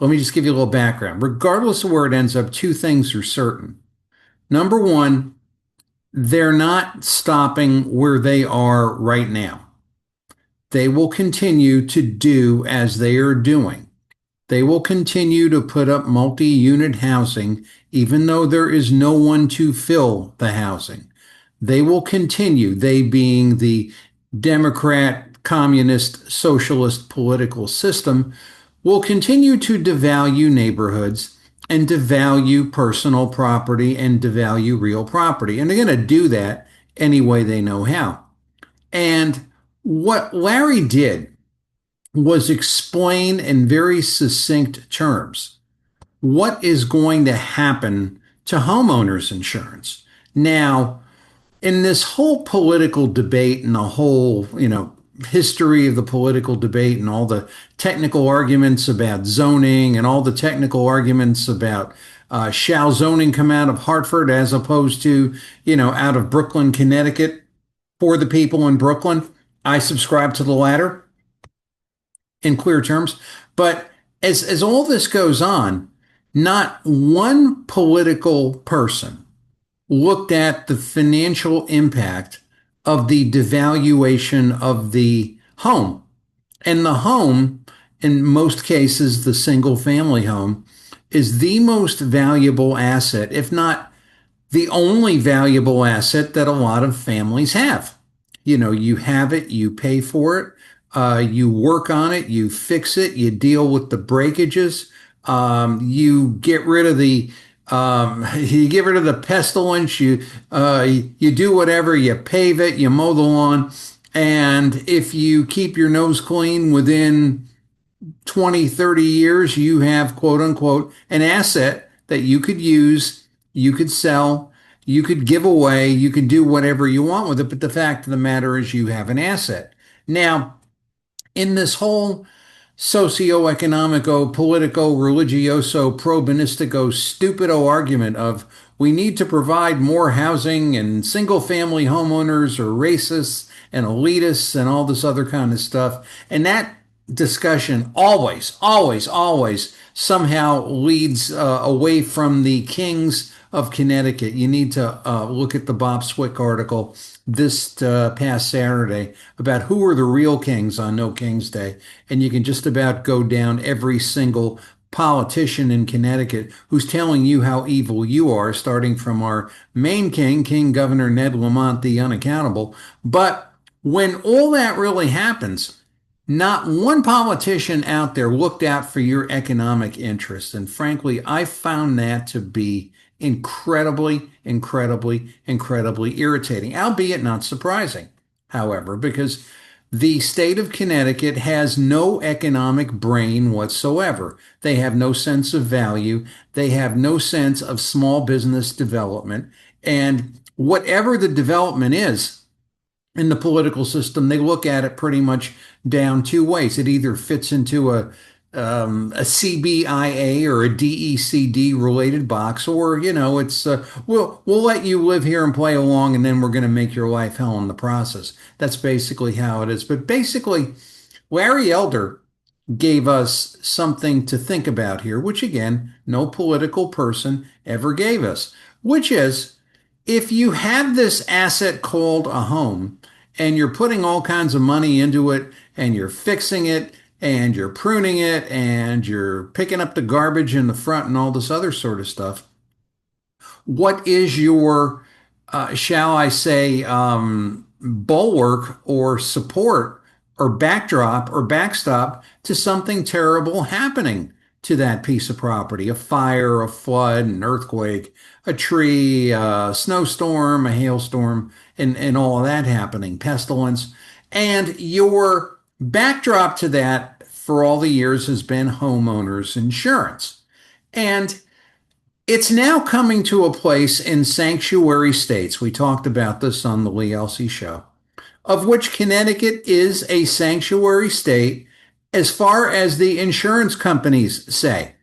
[SPEAKER 3] let me just give you a little background. Regardless of where it ends up, two things are certain. Number one, they're not stopping where they are right now. They will continue to do as they are doing. They will continue to put up multi-unit housing, even though there is no one to fill the housing. They will continue, they being the Democrat, communist, socialist political system, will continue to devalue neighborhoods and devalue personal property and devalue real property. And they're going to do that any way they know how. And what Larry did was explain in very succinct terms what is going to happen to homeowners insurance. Now, in this whole political debate and the whole, history of the political debate and all the technical arguments about zoning and all the technical arguments about shall zoning come out of Hartford as opposed to, out of Brooklyn, Connecticut for the people in Brooklyn, I subscribe to the latter in clear terms. But as all this goes on, not one political person looked at the financial impact of the devaluation of the home. And the home, in most cases, the single family home, is the most valuable asset, if not the only valuable asset that a lot of families have. You have it, you pay for it, you work on it, you fix it, you deal with the breakages, you get rid of the You get rid of the pestilence. You do whatever. You pave it. You mow the lawn. And if you keep your nose clean within 20, 30 years, you have quote unquote an asset that you could use, you could sell, you could give away, you could do whatever you want with it. But the fact of the matter is, you have an asset. Now, in this whole socio-economico, politico, religioso, probinistico, stupido argument of we need to provide more housing and single family homeowners are racists and elitists and all this other kind of stuff. And that discussion always somehow leads away from the kings of Connecticut. You need to look at the Bob Swick article this past Saturday about who are the real kings on No King's Day. And you can just about go down every single politician in Connecticut who's telling you how evil you are, starting from our main king, King Governor Ned Lamont, the unaccountable. But when all that really happens, not one politician out there looked out for your economic interests. And frankly, I found that to be incredibly irritating, albeit not surprising, however, because the state of Connecticut has no economic brain whatsoever. They have no sense of value. They have no sense of small business development. And whatever the development is, in the political system, they look at it pretty much down two ways. It either fits into a CBIA or a DECD related box, or it's we'll let you live here and play along, and then we're going to make your life hell in the process. That's basically how it is. But basically, Larry Elder gave us something to think about here, which again, no political person ever gave us, which is if you have this asset called a home and you're putting all kinds of money into it and you're fixing it and you're pruning it and you're picking up the garbage in the front and all this other sort of stuff, what is your, shall I say, bulwark or support or backdrop or backstop to something terrible happening to that piece of property? A fire, a flood, an earthquake, a tree, a snowstorm, a hailstorm, and all of that happening, pestilence. And your backdrop to that for all the years has been homeowners insurance. And it's now coming to a place in sanctuary states. We talked about this on the Lee Elsey show, of which Connecticut is a sanctuary state as far as the insurance companies say.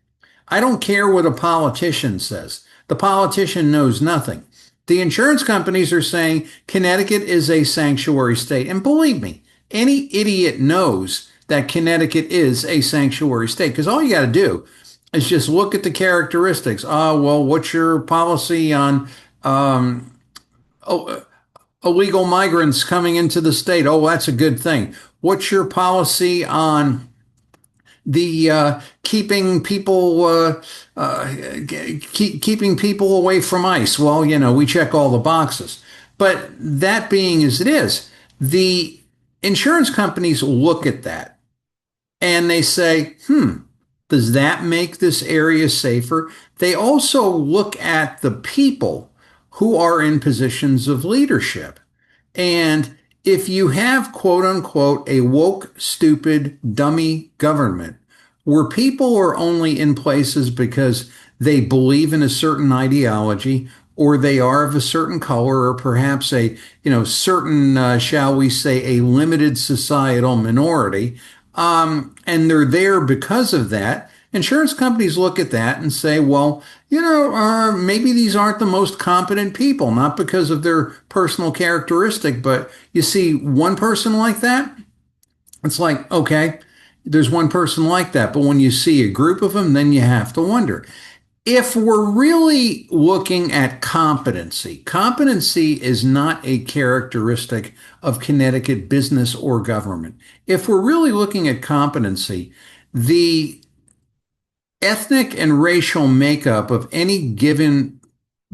[SPEAKER 3] I don't care what a politician says. The politician knows nothing. The insurance companies are saying Connecticut is a sanctuary state. And believe me, any idiot knows that Connecticut is a sanctuary state, because all you got to do is just look at the characteristics. Oh, well, what's your policy on illegal migrants coming into the state? Oh, that's a good thing. What's your policy on the keeping people keeping people away from ICE? Well, we check all the boxes. But that being as it is, the insurance companies look at that and they say, does that make this area safer? They also look at the people who are in positions of leadership. And if you have, quote unquote, a woke, stupid, dummy government where people are only in places because they believe in a certain ideology, or they are of a certain color, or perhaps a certain, shall we say, a limited societal minority, and they're there because of that, insurance companies look at that and say, well, maybe these aren't the most competent people, not because of their personal characteristic, but you see one person like that, it's like, okay, there's one person like that. But when you see a group of them, then you have to wonder. If we're really looking at competency, competency is not a characteristic of Connecticut business or government. If we're really looking at competency, the ethnic and racial makeup of any given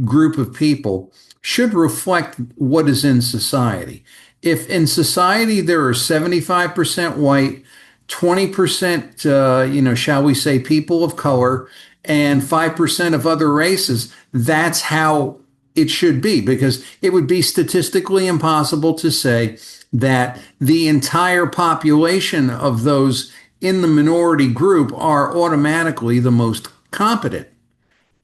[SPEAKER 3] group of people should reflect what is in society. If in society there are 75% white, 20%, shall we say, people of color, and 5% of other races, that's how it should be, because it would be statistically impossible to say that the entire population of those in the minority group are automatically the most competent.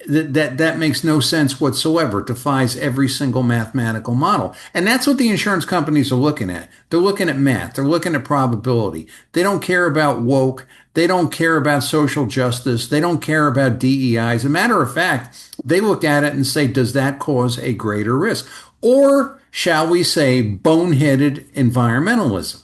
[SPEAKER 3] That makes no sense whatsoever. It defies every single mathematical model. And that's what the insurance companies are looking at. They're looking at math. They're looking at probability. They don't care about woke. They don't care about social justice. They don't care about DEI. As a matter of fact, they look at it and say, does that cause a greater risk? Or shall we say boneheaded environmentalism?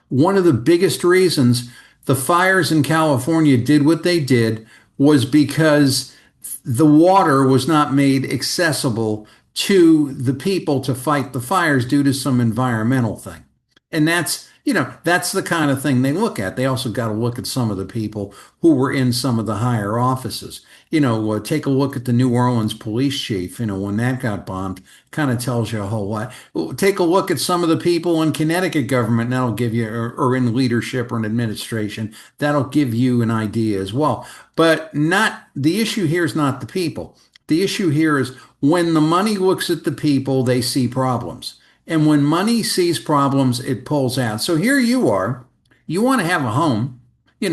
[SPEAKER 3] One of the biggest reasons the fires in California did what they did was because the water was not made accessible to the people to fight the fires due to some environmental thing. And that's the kind of thing they look at. They also got to look at some of the people who were in some of the higher offices. Take a look at the New Orleans police chief, when that got bombed, kind of tells you a whole lot. Take a look at some of the people in Connecticut government, and that'll give you, or in leadership or in administration, that'll give you an idea as well. But the issue here is not the people. The issue here is when the money looks at the people, they see problems. And when money sees problems, it pulls out. So here you are, you want to have a home, you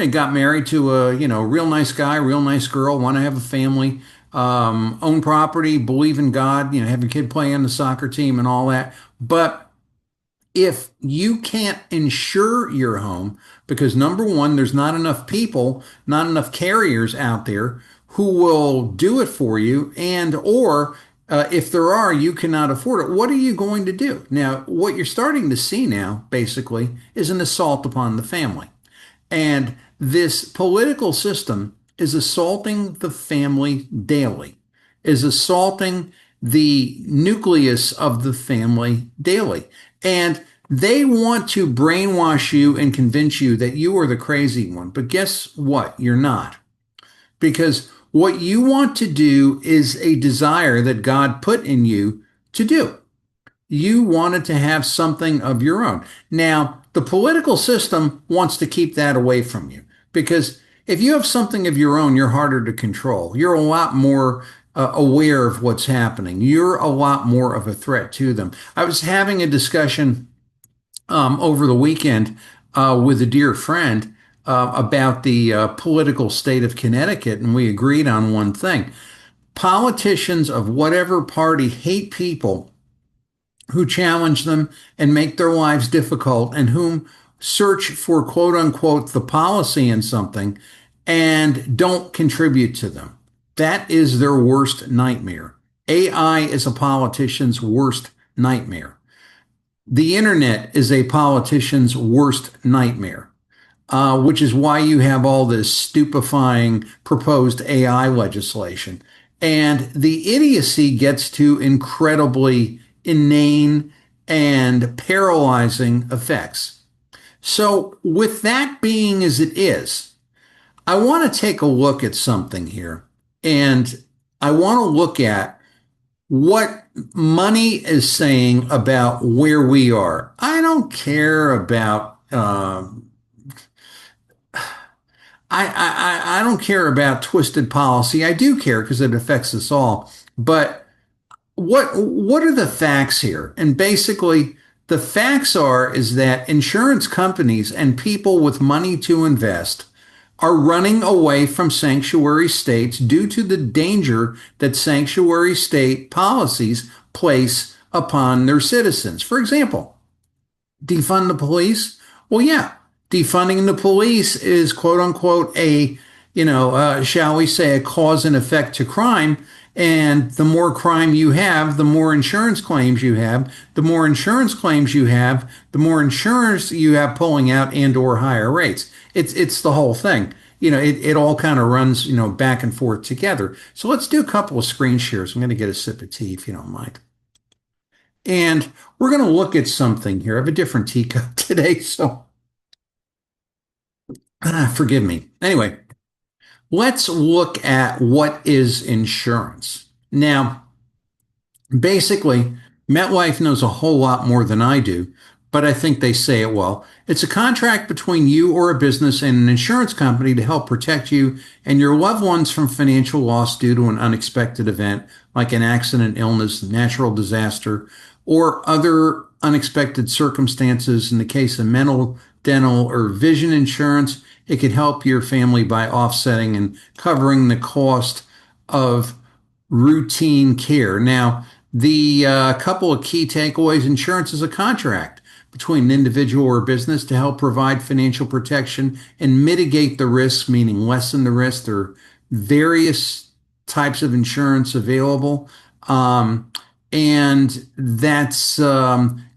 [SPEAKER 3] got married to a, real nice guy, real nice girl, want to have a family, own property, believe in God, have your kid play on the soccer team and all that. But if you can't insure your home, because number one, there's not enough people, not enough carriers out there who will do it for you, and or if there are, you cannot afford it. What are you going to do? Now, what you're starting to see now, basically, is an assault upon the family. And this political system is assaulting the family daily, is assaulting the nucleus of the family daily. And they want to brainwash you and convince you that you are the crazy one. But guess what? You're not. Because what you want to do is a desire that God put in you to do. You wanted to have something of your own. Now, the political system wants to keep that away from you, because if you have something of your own, you're harder to control. You're a lot more aware of what's happening. You're a lot more of a threat to them. I was having a discussion over the weekend with a dear friend about the political state of Connecticut, and we agreed on one thing. Politicians of whatever party hate people who challenge them and make their lives difficult, and whom search for quote unquote the policy in something and don't contribute to them. That is their worst nightmare. AI is a politician's worst nightmare. The internet is a politician's worst nightmare. Which is why you have all this stupefying proposed AI legislation. And the idiocy gets to incredibly inane and paralyzing effects. So, with that being as it is, I want to take a look at something here. And I want to look at what money is saying about where we are. I don't care about I don't care about twisted policy. I do care because it affects us all. But what are the facts here? And basically, the facts is that insurance companies and people with money to invest are running away from sanctuary states due to the danger that sanctuary state policies place upon their citizens. For example, defund the police. Well, yeah, defunding the police is quote unquote shall we say, a cause and effect to crime. And the more crime you have, the more insurance claims you have. The more insurance claims you have, the more insurance you have pulling out and or higher rates. It's the whole thing. It all kind of runs, back and forth together. So let's do a couple of screen shares. I'm going to get a sip of tea if you don't mind. And we're going to look at something here. I have a different teacup today, so forgive me. Anyway, let's look at what is insurance. Now, basically, MetLife knows a whole lot more than I do, but I think they say it well. It's a contract between you or a business and an insurance company to help protect you and your loved ones from financial loss due to an unexpected event like an accident, illness, natural disaster, or other unexpected circumstances. In the case of mental, dental, or vision insurance, it could help your family by offsetting and covering the cost of routine care. Now, the couple of key takeaways: insurance is a contract between an individual or business to help provide financial protection and mitigate the risk, meaning lessen the risk. There are various types of insurance available. And that's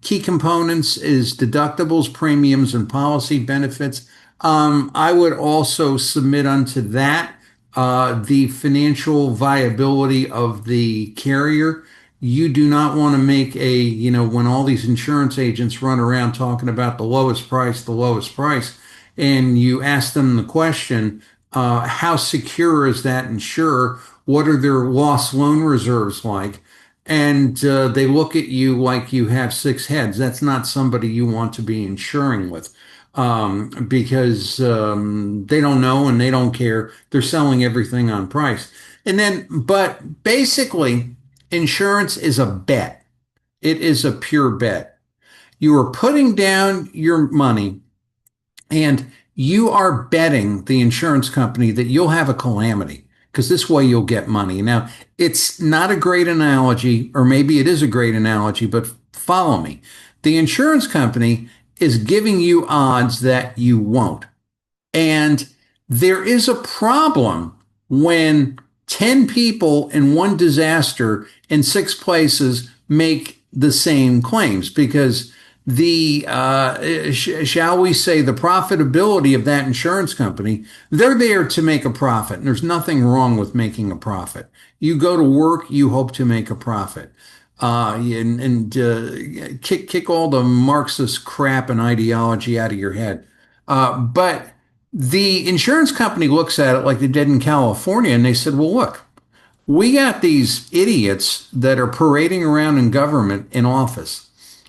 [SPEAKER 3] key components is deductibles, premiums, and policy benefits. I would also submit unto that the financial viability of the carrier. You do not want to make when all these insurance agents run around talking about the lowest price, and you ask them the question, how secure is that insurer? What are their loss loan reserves like? And they look at you like you have six heads. That's not somebody you want to be insuring with, because they don't know and they don't care. They're selling everything on price. But basically, insurance is a bet. It is a pure bet. You are putting down your money and you are betting the insurance company that you'll have a calamity because this way you'll get money. Now, it's not a great analogy, or maybe it is a great analogy, but follow me. The insurance company is giving you odds that you won't. And there is a problem when 10 people in one disaster in six places make the same claims, because the shall we say the profitability of that insurance company, they're there to make a profit, and there's nothing wrong with making a profit. You go to work, you hope to make a profit, and kick all the Marxist crap and ideology out of your head. But the insurance company looks at it like they did in California, and they said, well, look, we got these idiots that are parading around in government in office.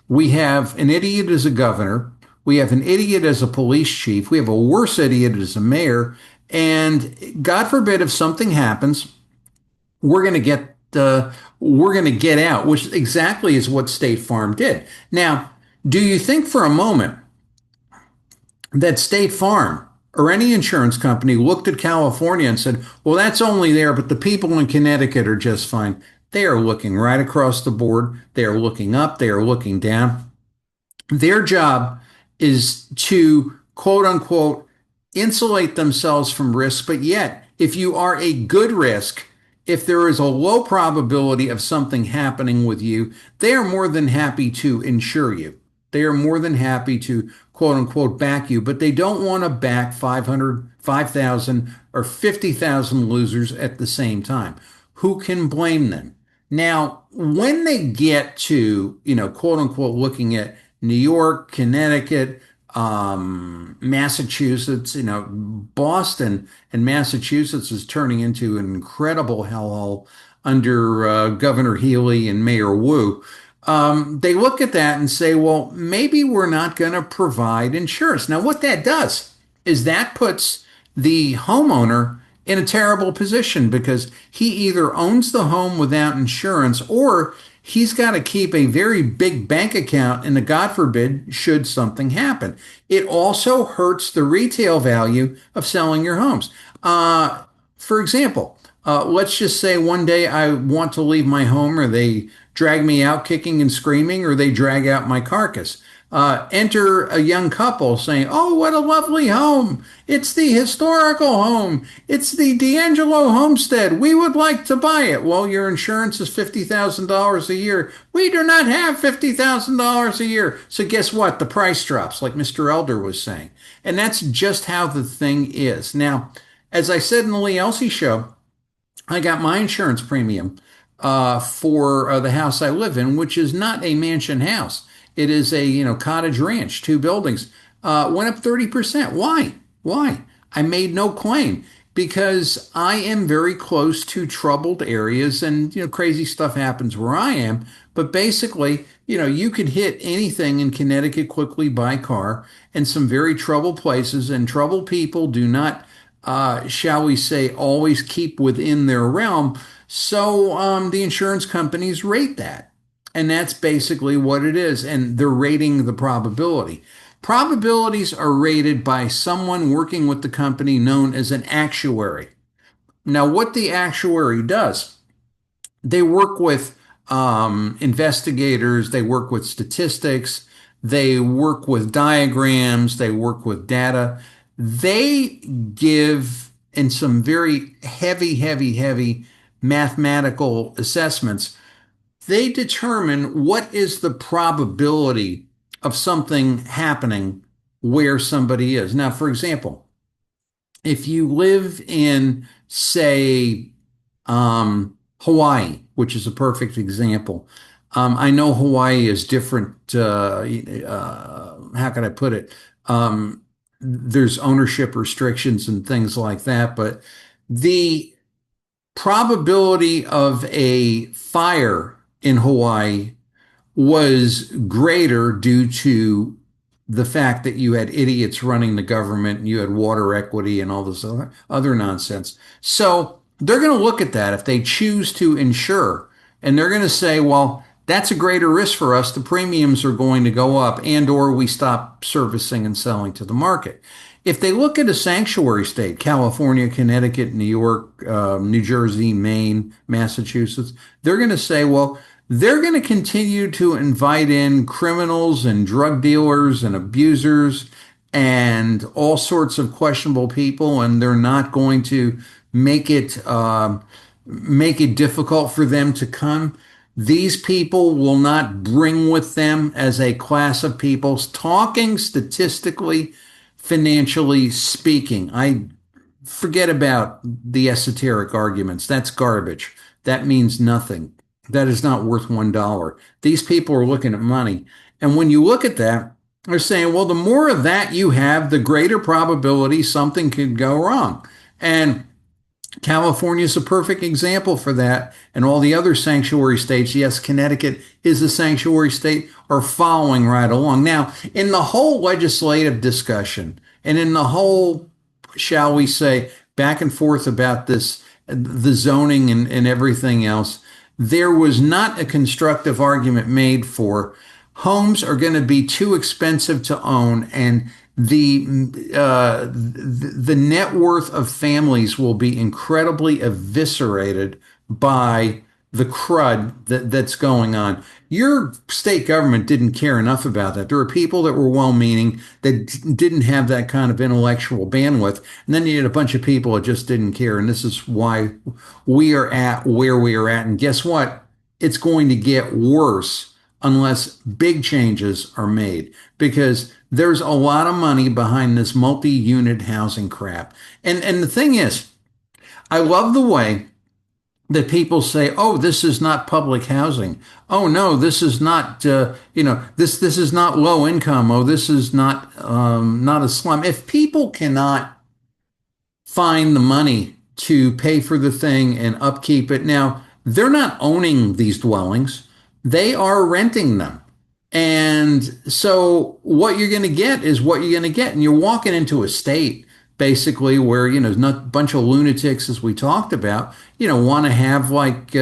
[SPEAKER 3] We have an idiot as a governor. We have an idiot as a police chief. We have a worse idiot as a mayor. And God forbid if something happens, we're going to get out, which exactly is what State Farm did. Now, do you think for a moment that State Farm or any insurance company looked at California and said, well, that's only there, but the people in Connecticut are just fine? They are looking right across the board. They are looking up. They are looking down. Their job is to, quote unquote, insulate themselves from risk. But yet, if you are a good risk, if there is a low probability of something happening with you, they are more than happy to insure you. They are more than happy to, quote unquote, back you, but they don't want to back 500, 5,000, or 50,000 losers at the same time. Who can blame them? Now, when they get to, quote unquote, looking at New York, Connecticut, Massachusetts, Boston and Massachusetts is turning into an incredible hellhole under Governor Healy and Mayor Wu. They look at that and say, well, maybe we're not going to provide insurance. Now, what that does is that puts the homeowner in a terrible position, because he either owns the home without insurance, or he's got to keep a very big bank account in the God forbid should something happen. It also hurts the retail value of selling your homes. For example, let's just say one day I want to leave my home, or they drag me out kicking and screaming, or they drag out my carcass. Enter a young couple saying, oh, what a lovely home. It's the historical home. It's the D'Angelo homestead. We would like to buy it. Well, your insurance is $50,000 a year. We do not have $50,000 a year. So guess what? The price drops, like Mr. Elder was saying. And that's just how the thing is. Now, as I said in the Lee Elsey show, I got my insurance premium for the house I live in, which is not a mansion house. It is a cottage ranch, 2 buildings. Went up 30%. Why? I made no claim. because I am very close to troubled areas and, crazy stuff happens where I am. But basically, you could hit anything in Connecticut quickly by car and some very troubled places, and troubled people do not, shall we say, always keep within their realm. So the insurance companies rate that. And that's basically what it is. And they're rating the probability. Probabilities are rated by someone working with the company known as an actuary. Now, what the actuary does, they work with investigators, they work with statistics, they work with diagrams, they work with data. They give in some very heavy mathematical assessments, they determine what is the probability of something happening where somebody is. Now, for example, if you live in, say, Hawaii, which is a perfect example. I know Hawaii is different. How can I put it? There's ownership restrictions and things like that, but the probability of a fire in Hawaii was greater due to the fact that you had idiots running the government and you had water equity and all this other nonsense. So they're going to look at that if they choose to insure, and they're going to say, well, that's a greater risk for us. The premiums are going to go up, and or we stop servicing and selling to the market. If they look at a sanctuary state, California, Connecticut, New York, New Jersey, Maine, Massachusetts, they're going to say, well, they're going to continue to invite in criminals and drug dealers and abusers and all sorts of questionable people, and they're not going to make it difficult for them to come. These people will not bring with them as a class of people, talking statistically, financially speaking. I forget about the esoteric arguments. That's garbage. That means nothing. That is not worth $1. These people are looking at money. And when you look at that, they're saying, well, the more of that you have, the greater probability something could go wrong. And California is a perfect example for that. And all the other sanctuary states, yes, Connecticut is a sanctuary state, are following right along. Now, in the whole legislative discussion and in the whole, shall we say, back and forth about this, the zoning and everything else, there was not a constructive argument made for homes are going to be too expensive to own, and the net worth of families will be incredibly eviscerated by the crud that's going on. Your state government didn't care enough about that. There were people that were well-meaning that didn't have that kind of intellectual bandwidth, and then you had a bunch of people that just didn't care. And this is why we are at where we are at. And guess what? It's going to get worse unless big changes are made, because there's a lot of money behind this multi-unit housing crap. And the thing is, I love the way that people say, "Oh, this is not public housing. Oh no, this is not this is not low income. Oh, this is not a slum." If people cannot find the money to pay for the thing and upkeep it, now they're not owning these dwellings; they are renting them. And so what you're going to get is what you're going to get, and you're walking into a state basically where not a bunch of lunatics, as we talked about, want to have like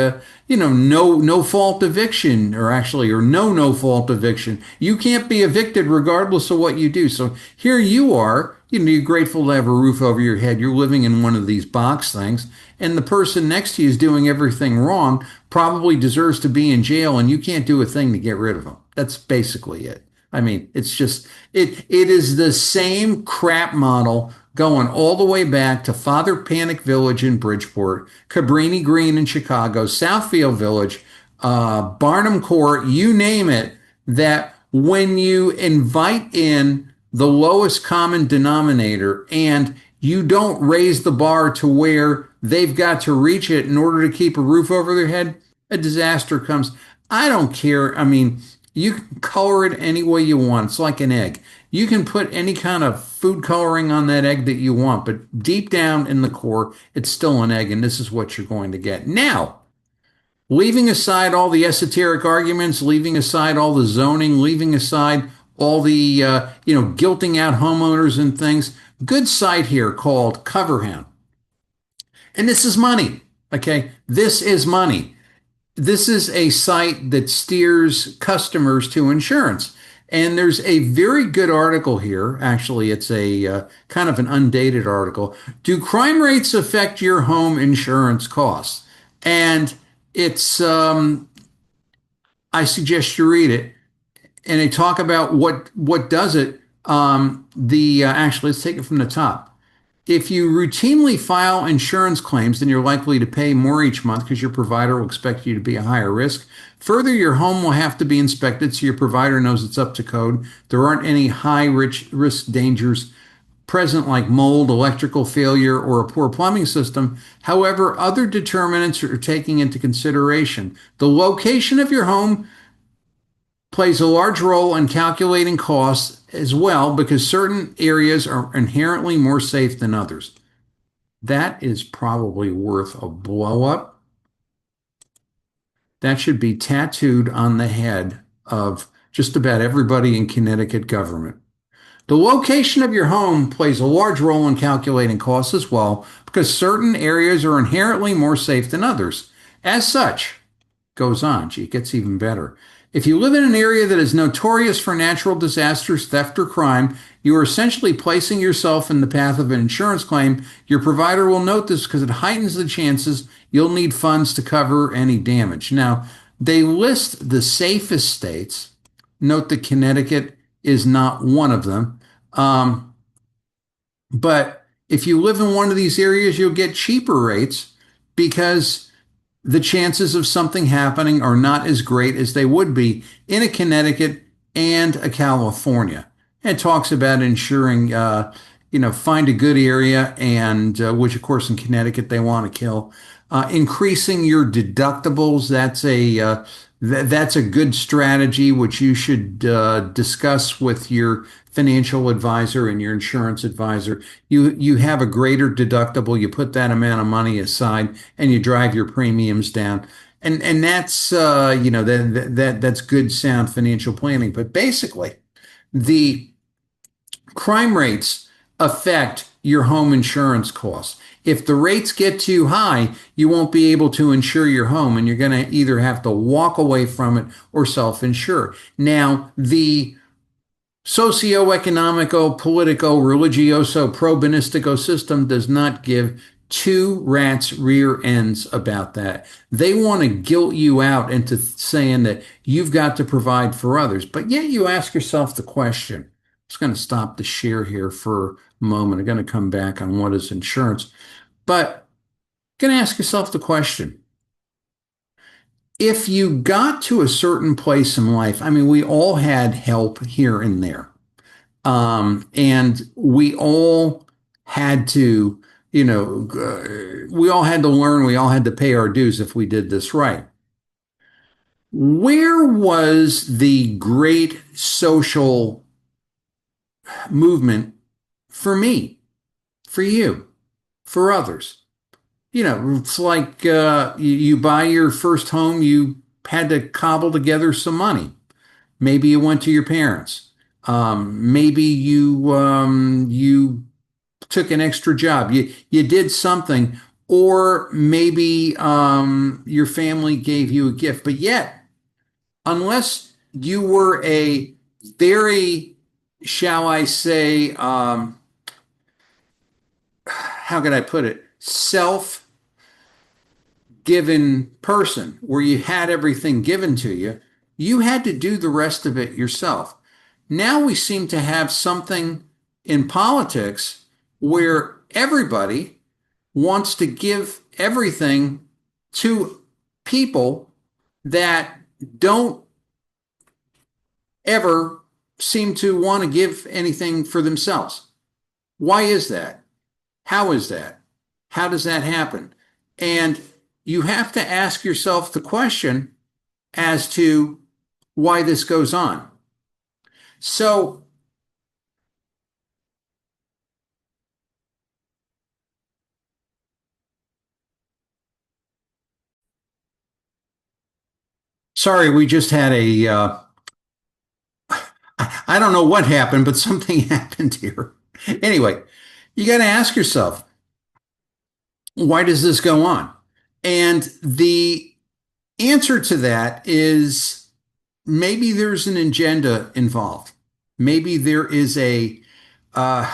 [SPEAKER 3] no fault eviction, or no fault eviction. You can't be evicted regardless of what you do. So here you are, you're grateful to have a roof over your head. You're living in one of these box things, and the person next to you is doing everything wrong, probably deserves to be in jail, and you can't do a thing to get rid of them. That's basically it. I mean, it's just, it is the same crap model going all the way back to Father Panic Village in Bridgeport, Cabrini Green in Chicago, Southfield Village, Barnum Court, you name it, that when you invite in the lowest common denominator and you don't raise the bar to where they've got to reach it in order to keep a roof over their head, a disaster comes. I don't care. I mean, you can color it any way you want. It's like an egg. You can put any kind of food coloring on that egg that you want, but deep down in the core, it's still an egg, and this is what you're going to get. Now, leaving aside all the esoteric arguments, leaving aside all the zoning, leaving aside all the guilting out homeowners and things, good site here called CoverHound. And this is money. Okay. This is money. This is a site that steers customers to insurance. And there's a very good article here. Actually, it's a kind of an undated article. Do crime rates affect your home insurance costs? And it's, I suggest you read it. And they talk about what does it. Actually, let's take it from the top. If you routinely file insurance claims, then you're likely to pay more each month because your provider will expect you to be a higher risk. Further, your home will have to be inspected so your provider knows it's up to code. There aren't any high risk dangers present like mold, electrical failure, or a poor plumbing system. However, other determinants are taken into consideration. The location of your home plays a large role in calculating costs as well because certain areas are inherently more safe than others. That is probably worth a blow up. That should be tattooed on the head of just about everybody in Connecticut government. The location of your home plays a large role in calculating costs as well because certain areas are inherently more safe than others. As such, goes on, gee, it gets even better. If you live in an area that is notorious for natural disasters, theft, or crime, you are essentially placing yourself in the path of an insurance claim. Your provider will note this because it heightens the chances you'll need funds to cover any damage. Now, they list the safest states. Note that Connecticut is not one of them. But if you live in one of these areas, you'll get cheaper rates because the chances of something happening are not as great as they would be in a Connecticut and a California. It talks about insuring, find a good area, and which, of course, in Connecticut they want to kill. Increasing your deductibles, that's a good strategy, which you should discuss with your financial advisor and your insurance advisor. You have a greater deductible, you put that amount of money aside, and you drive your premiums down. And that's that's good sound financial planning. But basically, the crime rates affect your home insurance costs. If the rates get too high, you won't be able to insure your home, and you're going to either have to walk away from it or self-insure. Now, the socio-economico, politico, religioso, probinistico system does not give two rats' rear ends about that. They want to guilt you out into saying that you've got to provide for others. But yet you ask yourself the question. I'm just going to stop the share here for a moment. I'm going to come back on what is insurance. But you're going to ask yourself the question. If you got to a certain place in life, I mean, we all had help here and there. And we all had to, we all had to learn, we all had to pay our dues if we did this right. Where was the great social movement for me, for you, for others? It's like you buy your first home, you had to cobble together some money. Maybe you went to your parents. Maybe you took an extra job. You did something, or maybe your family gave you a gift. But yet, unless you were a very, shall I say, how could I put it, self-given person where you had everything given to you, you had to do the rest of it yourself. Now we seem to have something in politics where everybody wants to give everything to people that don't ever seem to want to give anything for themselves. Why is that? How is that? How does that happen? And you have to ask yourself the question as to why this goes on. So Sorry, we just had I don't know what happened, but something happened here. Anyway, you got to ask yourself, why does this go on? And the answer to that is maybe there's an agenda involved. Maybe there is uh,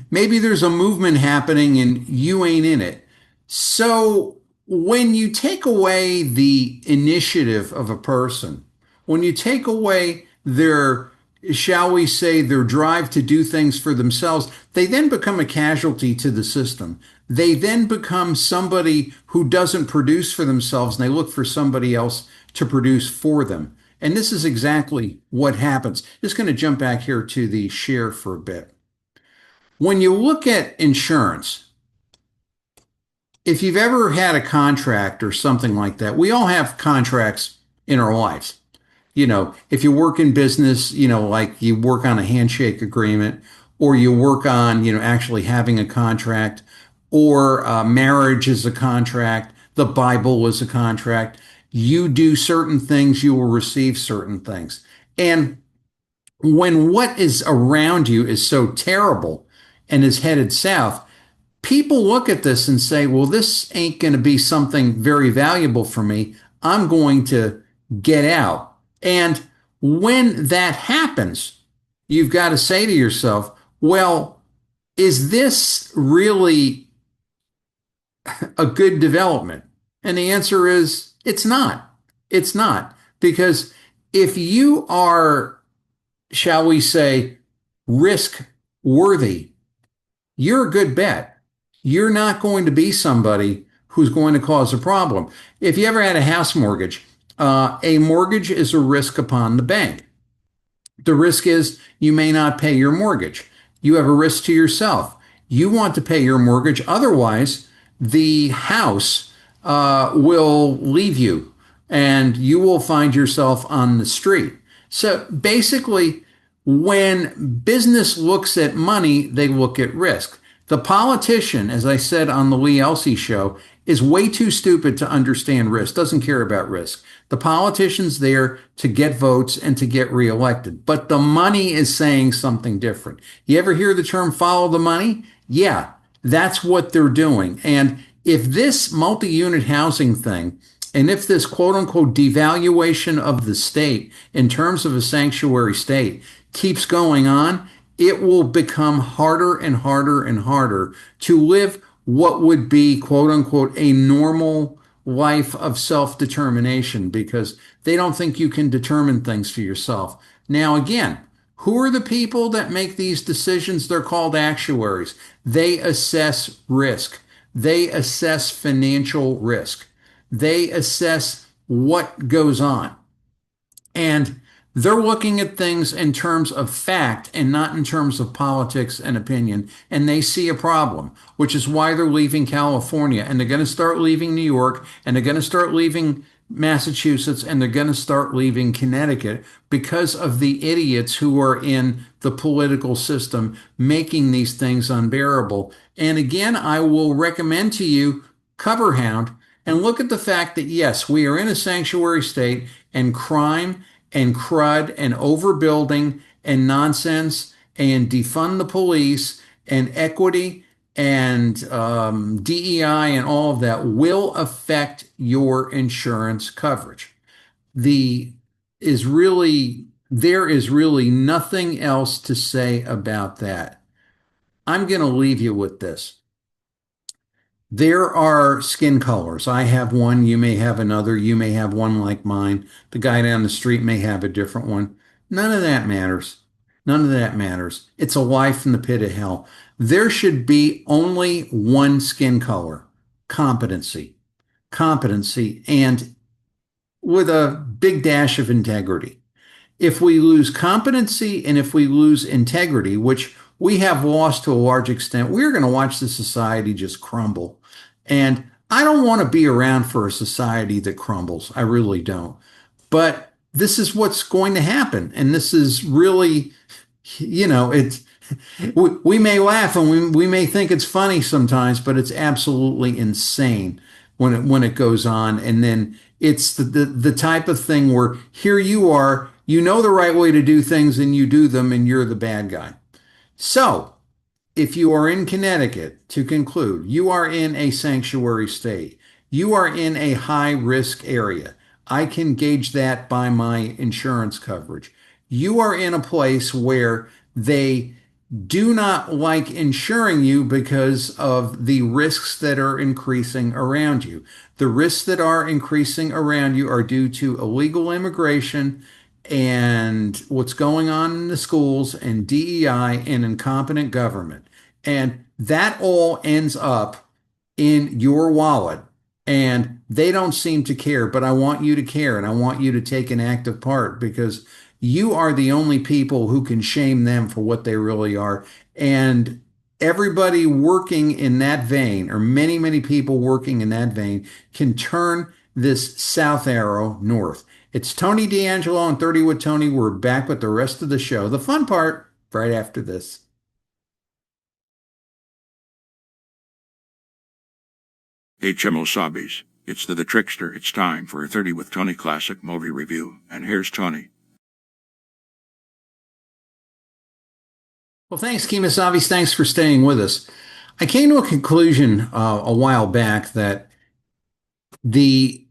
[SPEAKER 3] maybe there's a movement happening and you ain't in it. So when you take away the initiative of a person, when you take away their, shall we say, their drive to do things for themselves, they then become a casualty to the system. They then become somebody who doesn't produce for themselves and they look for somebody else to produce for them. And this is exactly what happens. Just going to jump back here to the share for a bit. When you look at insurance, if you've ever had a contract or something like that, we all have contracts in our lives. If you work in business, like you work on a handshake agreement or you work on, actually having a contract or marriage is a contract, the Bible is a contract. You do certain things, you will receive certain things. And when what is around you is so terrible and is headed south, people look at this and say, well, this ain't going to be something very valuable for me. I'm going to get out. And when that happens, you've got to say to yourself, well, is this really a good development? And the answer is it's not. It's not. Because if you are, shall we say, risk worthy, you're a good bet. You're not going to be somebody who's going to cause a problem. If you ever had a house mortgage, a mortgage is a risk upon the bank. The risk is you may not pay your mortgage. You have a risk to yourself. You want to pay your mortgage. Otherwise, the house will leave you and you will find yourself on the street. So basically, when business looks at money, they look at risk. The politician, as I said on the Lee Elsey show, is way too stupid to understand risk, doesn't care about risk. The politician's there to get votes and to get reelected. But the money is saying something different. You ever hear the term follow the money? Yeah, that's what they're doing. And if this multi-unit housing thing and if this quote unquote devaluation of the state in terms of a sanctuary state keeps going on, it will become harder and harder and harder to live what would be quote unquote a normal life of self-determination because they don't think you can determine things for yourself. Now, again, who are the people that make these decisions? They're called actuaries. They assess risk. They assess financial risk. They assess what goes on. And they're looking at things in terms of fact and not in terms of politics and opinion. And they see a problem, which is why they're leaving California. And they're going to start leaving New York and they're going to start leaving Massachusetts and they're going to start leaving Connecticut because of the idiots who are in the political system making these things unbearable. And again, I will recommend to you Coverhound and look at the fact that, yes, we are in a sanctuary state and crime and crud and overbuilding and nonsense and defund the police and equity and DEI and all of that will affect your insurance coverage. There is really nothing else to say about that. I'm going to leave you with this. There are skin colors. I have one. You may have another. You may have one like mine. The guy down the street may have a different one. None of that matters. None of that matters. It's a life from the pit of hell. There should be only one skin color, competency. Competency and with a big dash of integrity. If we lose competency and if we lose integrity, which we have lost to a large extent, we're going to watch the society just crumble. And I don't want to be around for a society that crumbles. I really don't. But this is what's going to happen. And this is really, it's, we may laugh and we may think it's funny sometimes, but it's absolutely insane when it goes on. And then It's the type of thing where here you are, you know the right way to do things and you do them and you're the bad guy. So, if you are in Connecticut, to conclude, you are in a sanctuary state. You are in a high risk area. I can gauge that by my insurance coverage. You are in a place where they do not like insuring you because of the risks that are increasing around you. The risks that are increasing around you are due to illegal immigration and what's going on in the schools and DEI and incompetent government. And that all ends up in your wallet. And they don't seem to care, but I want you to care and I want you to take an active part because you are the only people who can shame them for what they really are. And everybody working in that vein, or many, many people working in that vein, can turn this south arrow north. It's Tony D'Angelo on 30 with Tony. We're back with the rest of the show. The fun part right after this.
[SPEAKER 1] HMO Sobbies. It's the Trickster. It's time for a 30 with Tony classic movie review. And here's Tony.
[SPEAKER 3] Well, thanks, Kimasavis. Thanks for staying with us. I came to a conclusion a while back that the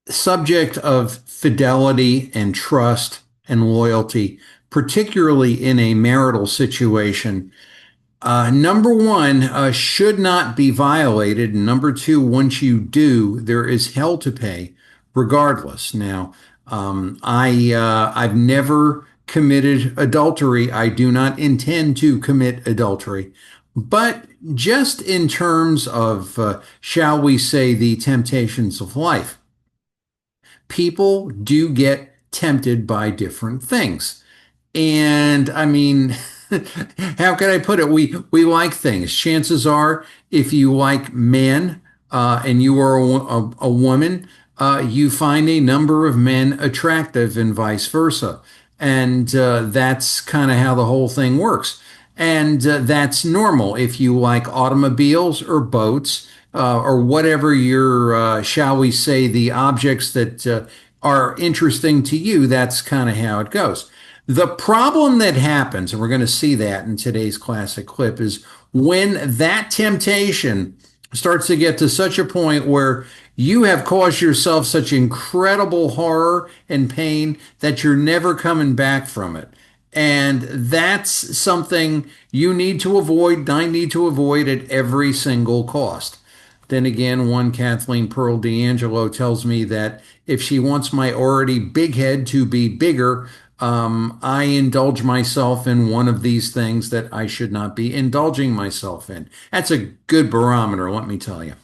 [SPEAKER 3] subject of fidelity and trust and loyalty, particularly in a marital situation, number one, should not be violated. And number two, once you do, there is hell to pay regardless. Now, I've never committed adultery. I do not intend to commit adultery. But just in terms of, shall we say, the temptations of life, people do get tempted by different things. And I mean, how can I put it? We like things. Chances are, if you like men and you are a woman, you find a number of men attractive and vice versa. And that's kind of how the whole thing works. And that's normal if you like automobiles or boats or whatever your, shall we say, the objects that are interesting to you. That's kind of how it goes. The problem that happens, and we're going to see that in today's classic clip, is when that temptation starts to get to such a point where you have caused yourself such incredible horror and pain that you're never coming back from it. And that's something you need to avoid. I need to avoid at every single cost. Then again, one Kathleen Pearl D'Angelo tells me that if she wants my already big head to be bigger, I indulge myself in one of these things that I should not be indulging myself in. That's a good barometer, let me tell you.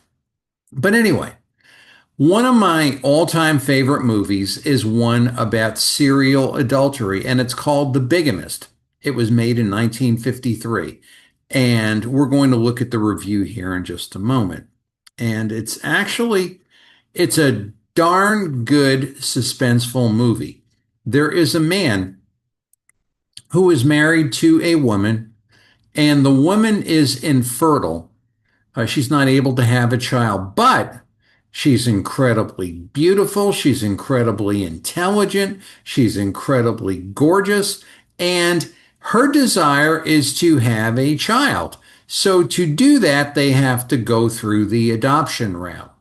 [SPEAKER 3] But anyway, one of my all-time favorite movies is one about serial adultery, and it's called The Bigamist. It was made in 1953, and we're going to look at the review here in just a moment. And it's a darn good suspenseful movie. There is a man who is married to a woman, and the woman is infertile. She's not able to have a child, but she's incredibly beautiful. She's incredibly intelligent. She's incredibly gorgeous. And her desire is to have a child. So to do that, they have to go through the adoption route.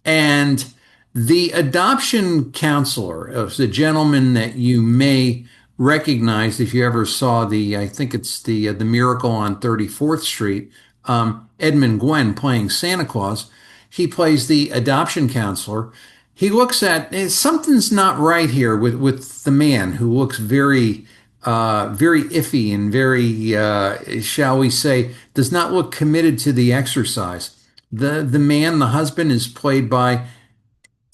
[SPEAKER 3] And the adoption counselor, the gentleman that you may recognize if you ever saw I think it's the Miracle on 34th Street, Edmund Gwenn playing Santa Claus. He plays the adoption counselor. He looks at something's not right here with the man who looks very iffy and very, shall we say, does not look committed to the exercise. The man, the husband, is played by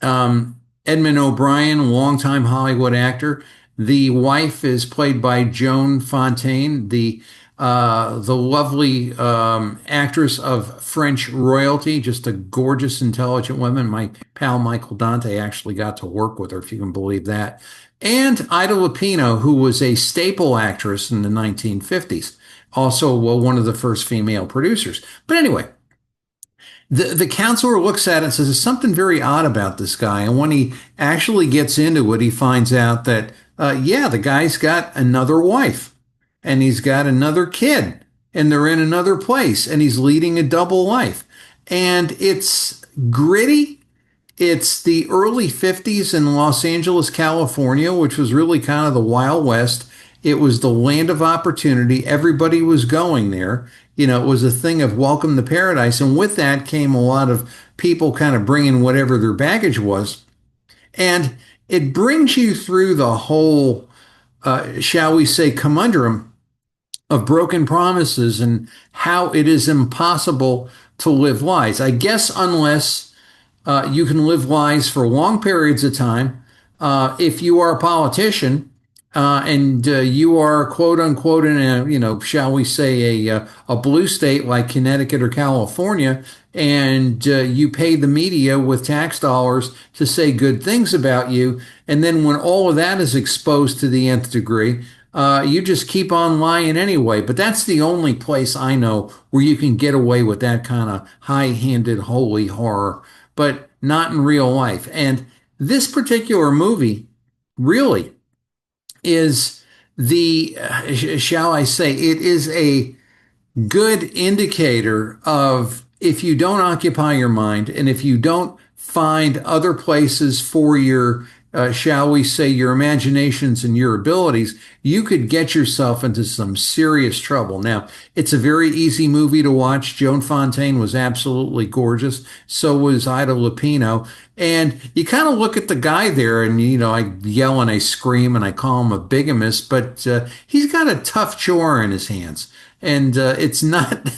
[SPEAKER 3] Edmund O'Brien, longtime Hollywood actor. The wife is played by Joan Fontaine, the lovely actress of French royalty, just a gorgeous, intelligent woman. My pal Michael Dante actually got to work with her, if you can believe that. And Ida Lupino, who was a staple actress in the 1950s, also one of the first female producers. But anyway, The counselor looks at it and says, there's something very odd about this guy. And when he actually gets into it, he finds out that, yeah, the guy's got another wife and he's got another kid and they're in another place and he's leading a double life. And it's gritty. It's the early 50s in Los Angeles, California, which was really kind of the Wild West. It was the land of opportunity. Everybody was going there. You know, it was a thing of welcome to paradise. And with that came a lot of people kind of bringing whatever their baggage was. And it brings you through the whole, shall we say, conundrum of broken promises and how it is impossible to live lies. I guess unless you can live lies for long periods of time. If you are a politician and you are quote unquote in a, you know, shall we say a blue state like Connecticut or California, and you pay the media with tax dollars to say good things about you, and then when all of that is exposed to the nth degree, you just keep on lying anyway. But that's the only place I know where you can get away with that kind of high-handed holy horror, but not in real life. And this particular movie really is the, shall I say, it is a good indicator of if you don't occupy your mind and if you don't find other places for your, shall we say, your imaginations and your abilities, you could get yourself into some serious trouble. Now, it's a very easy movie to watch. Joan Fontaine was absolutely gorgeous. So was Ida Lupino. And you kind of look at the guy there and, you know, I yell and I scream and I call him a bigamist, but he's got a tough chore in his hands. And it's not...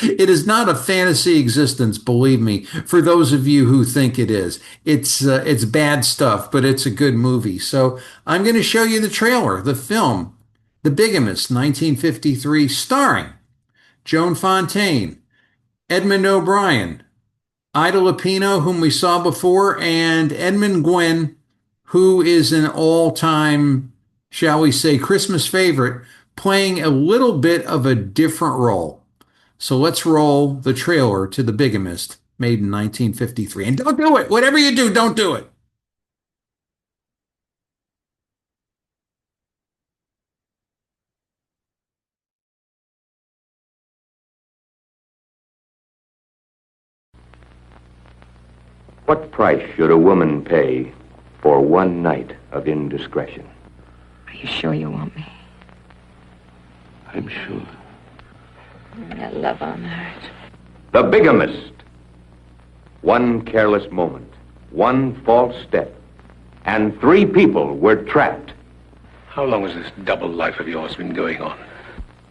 [SPEAKER 3] It is not a fantasy existence, believe me, for those of you who think it is. It's bad stuff, but it's a good movie. So I'm going to show you the trailer, the film, The Bigamist, 1953, starring Joan Fontaine, Edmund O'Brien, Ida Lupino, whom we saw before, and Edmund Gwenn, who is an all-time, shall we say, Christmas favorite, playing a little bit of a different role. So let's roll the trailer to The Bigamist, made in 1953. And don't do it. Whatever you do, don't do it.
[SPEAKER 5] What price should a woman pay for one night of indiscretion?
[SPEAKER 6] Are you sure you want me?
[SPEAKER 5] I'm sure.
[SPEAKER 6] That love on hurt.
[SPEAKER 5] The Bigamist. One careless moment, one false step, and 3 people were trapped.
[SPEAKER 7] How long has this double life of yours been going on?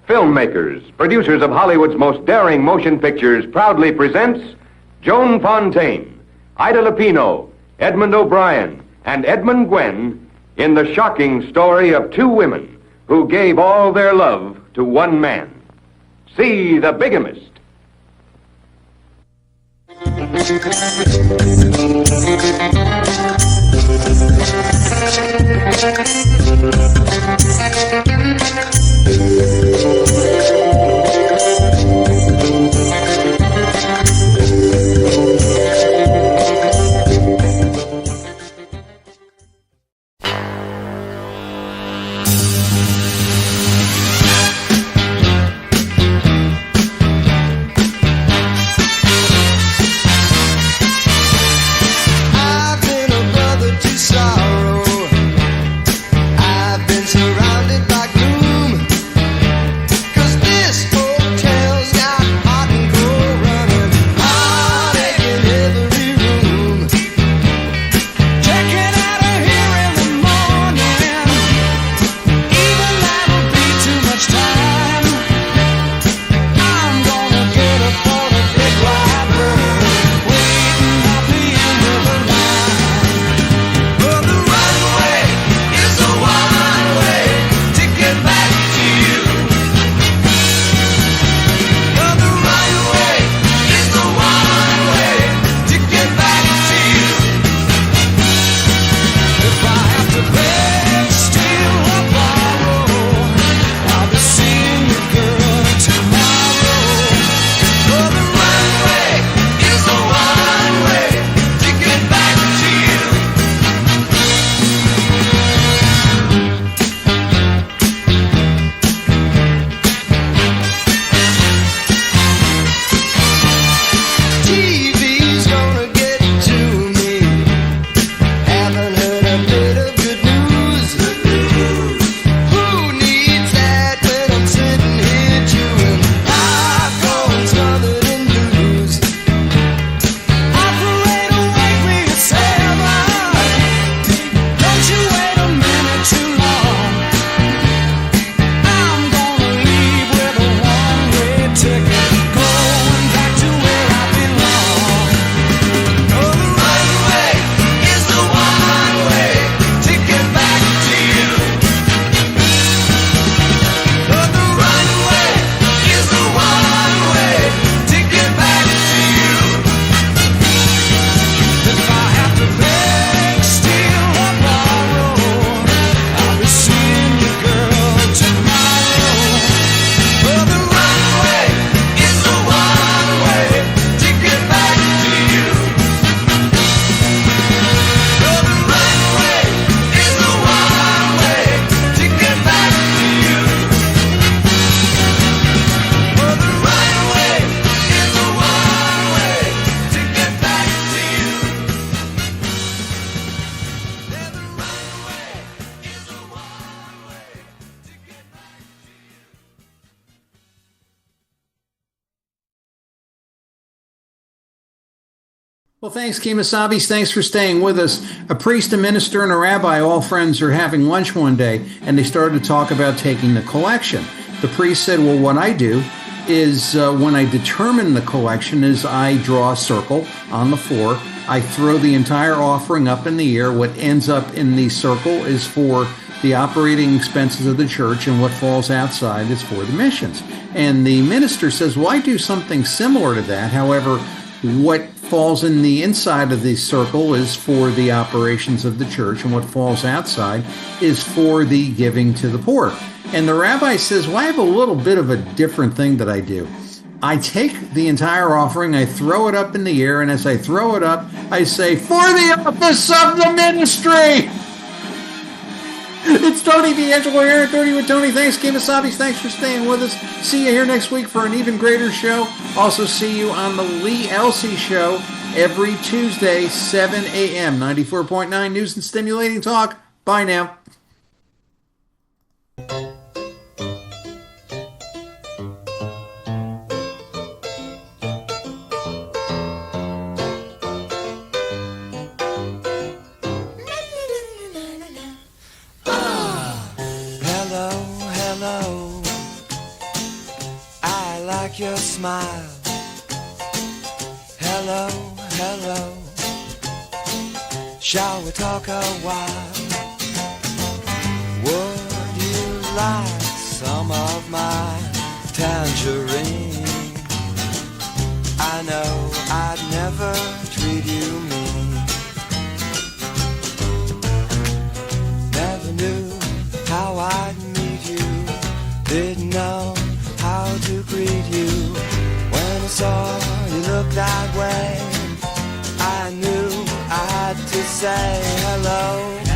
[SPEAKER 5] Filmmakers, producers of Hollywood's most daring motion pictures, proudly presents Joan Fontaine, Ida Lupino, Edmund O'Brien, and Edmund Gwenn in the shocking story of 2 women who gave all their love to one man. See The Bigamist.
[SPEAKER 8] Surrounded by gloom,
[SPEAKER 3] Well, thanks, Kemasabis. Thanks for staying with us. A priest, a minister, and a rabbi, all friends, are having lunch one day, and they started to talk about taking the collection. The priest said, well, what I do is when I determine the collection is I draw a circle on the floor. I throw the entire offering up in the air. What ends up in the circle is for the operating expenses of the church, and what falls outside is for the missions. And the minister says, well, I do something similar to that. However, what falls in the inside of the circle is for the operations of the church, and what falls outside is for the giving to the poor. And the rabbi says, well, I have a little bit of a different thing that I do. I take the entire offering, I throw it up in the air, and as I throw it up, I say, for the office of the ministry! It's Tony D'Angelo here at 30 with Tony. Thanks, Kemasabis. Thanks for staying with us. See you here next week for an even greater show. Also see you on the Lee Elsey Show every Tuesday, 7 a.m., 94.9 News and Stimulating Talk. Bye now.
[SPEAKER 8] Your smile. Hello, hello. Shall we talk a while? Would you like some of my tangerine? I know I'd never treat you mean. Never knew how I'd meet you. Didn't know how to greet you. When I saw you look that way, I knew I had to say hello.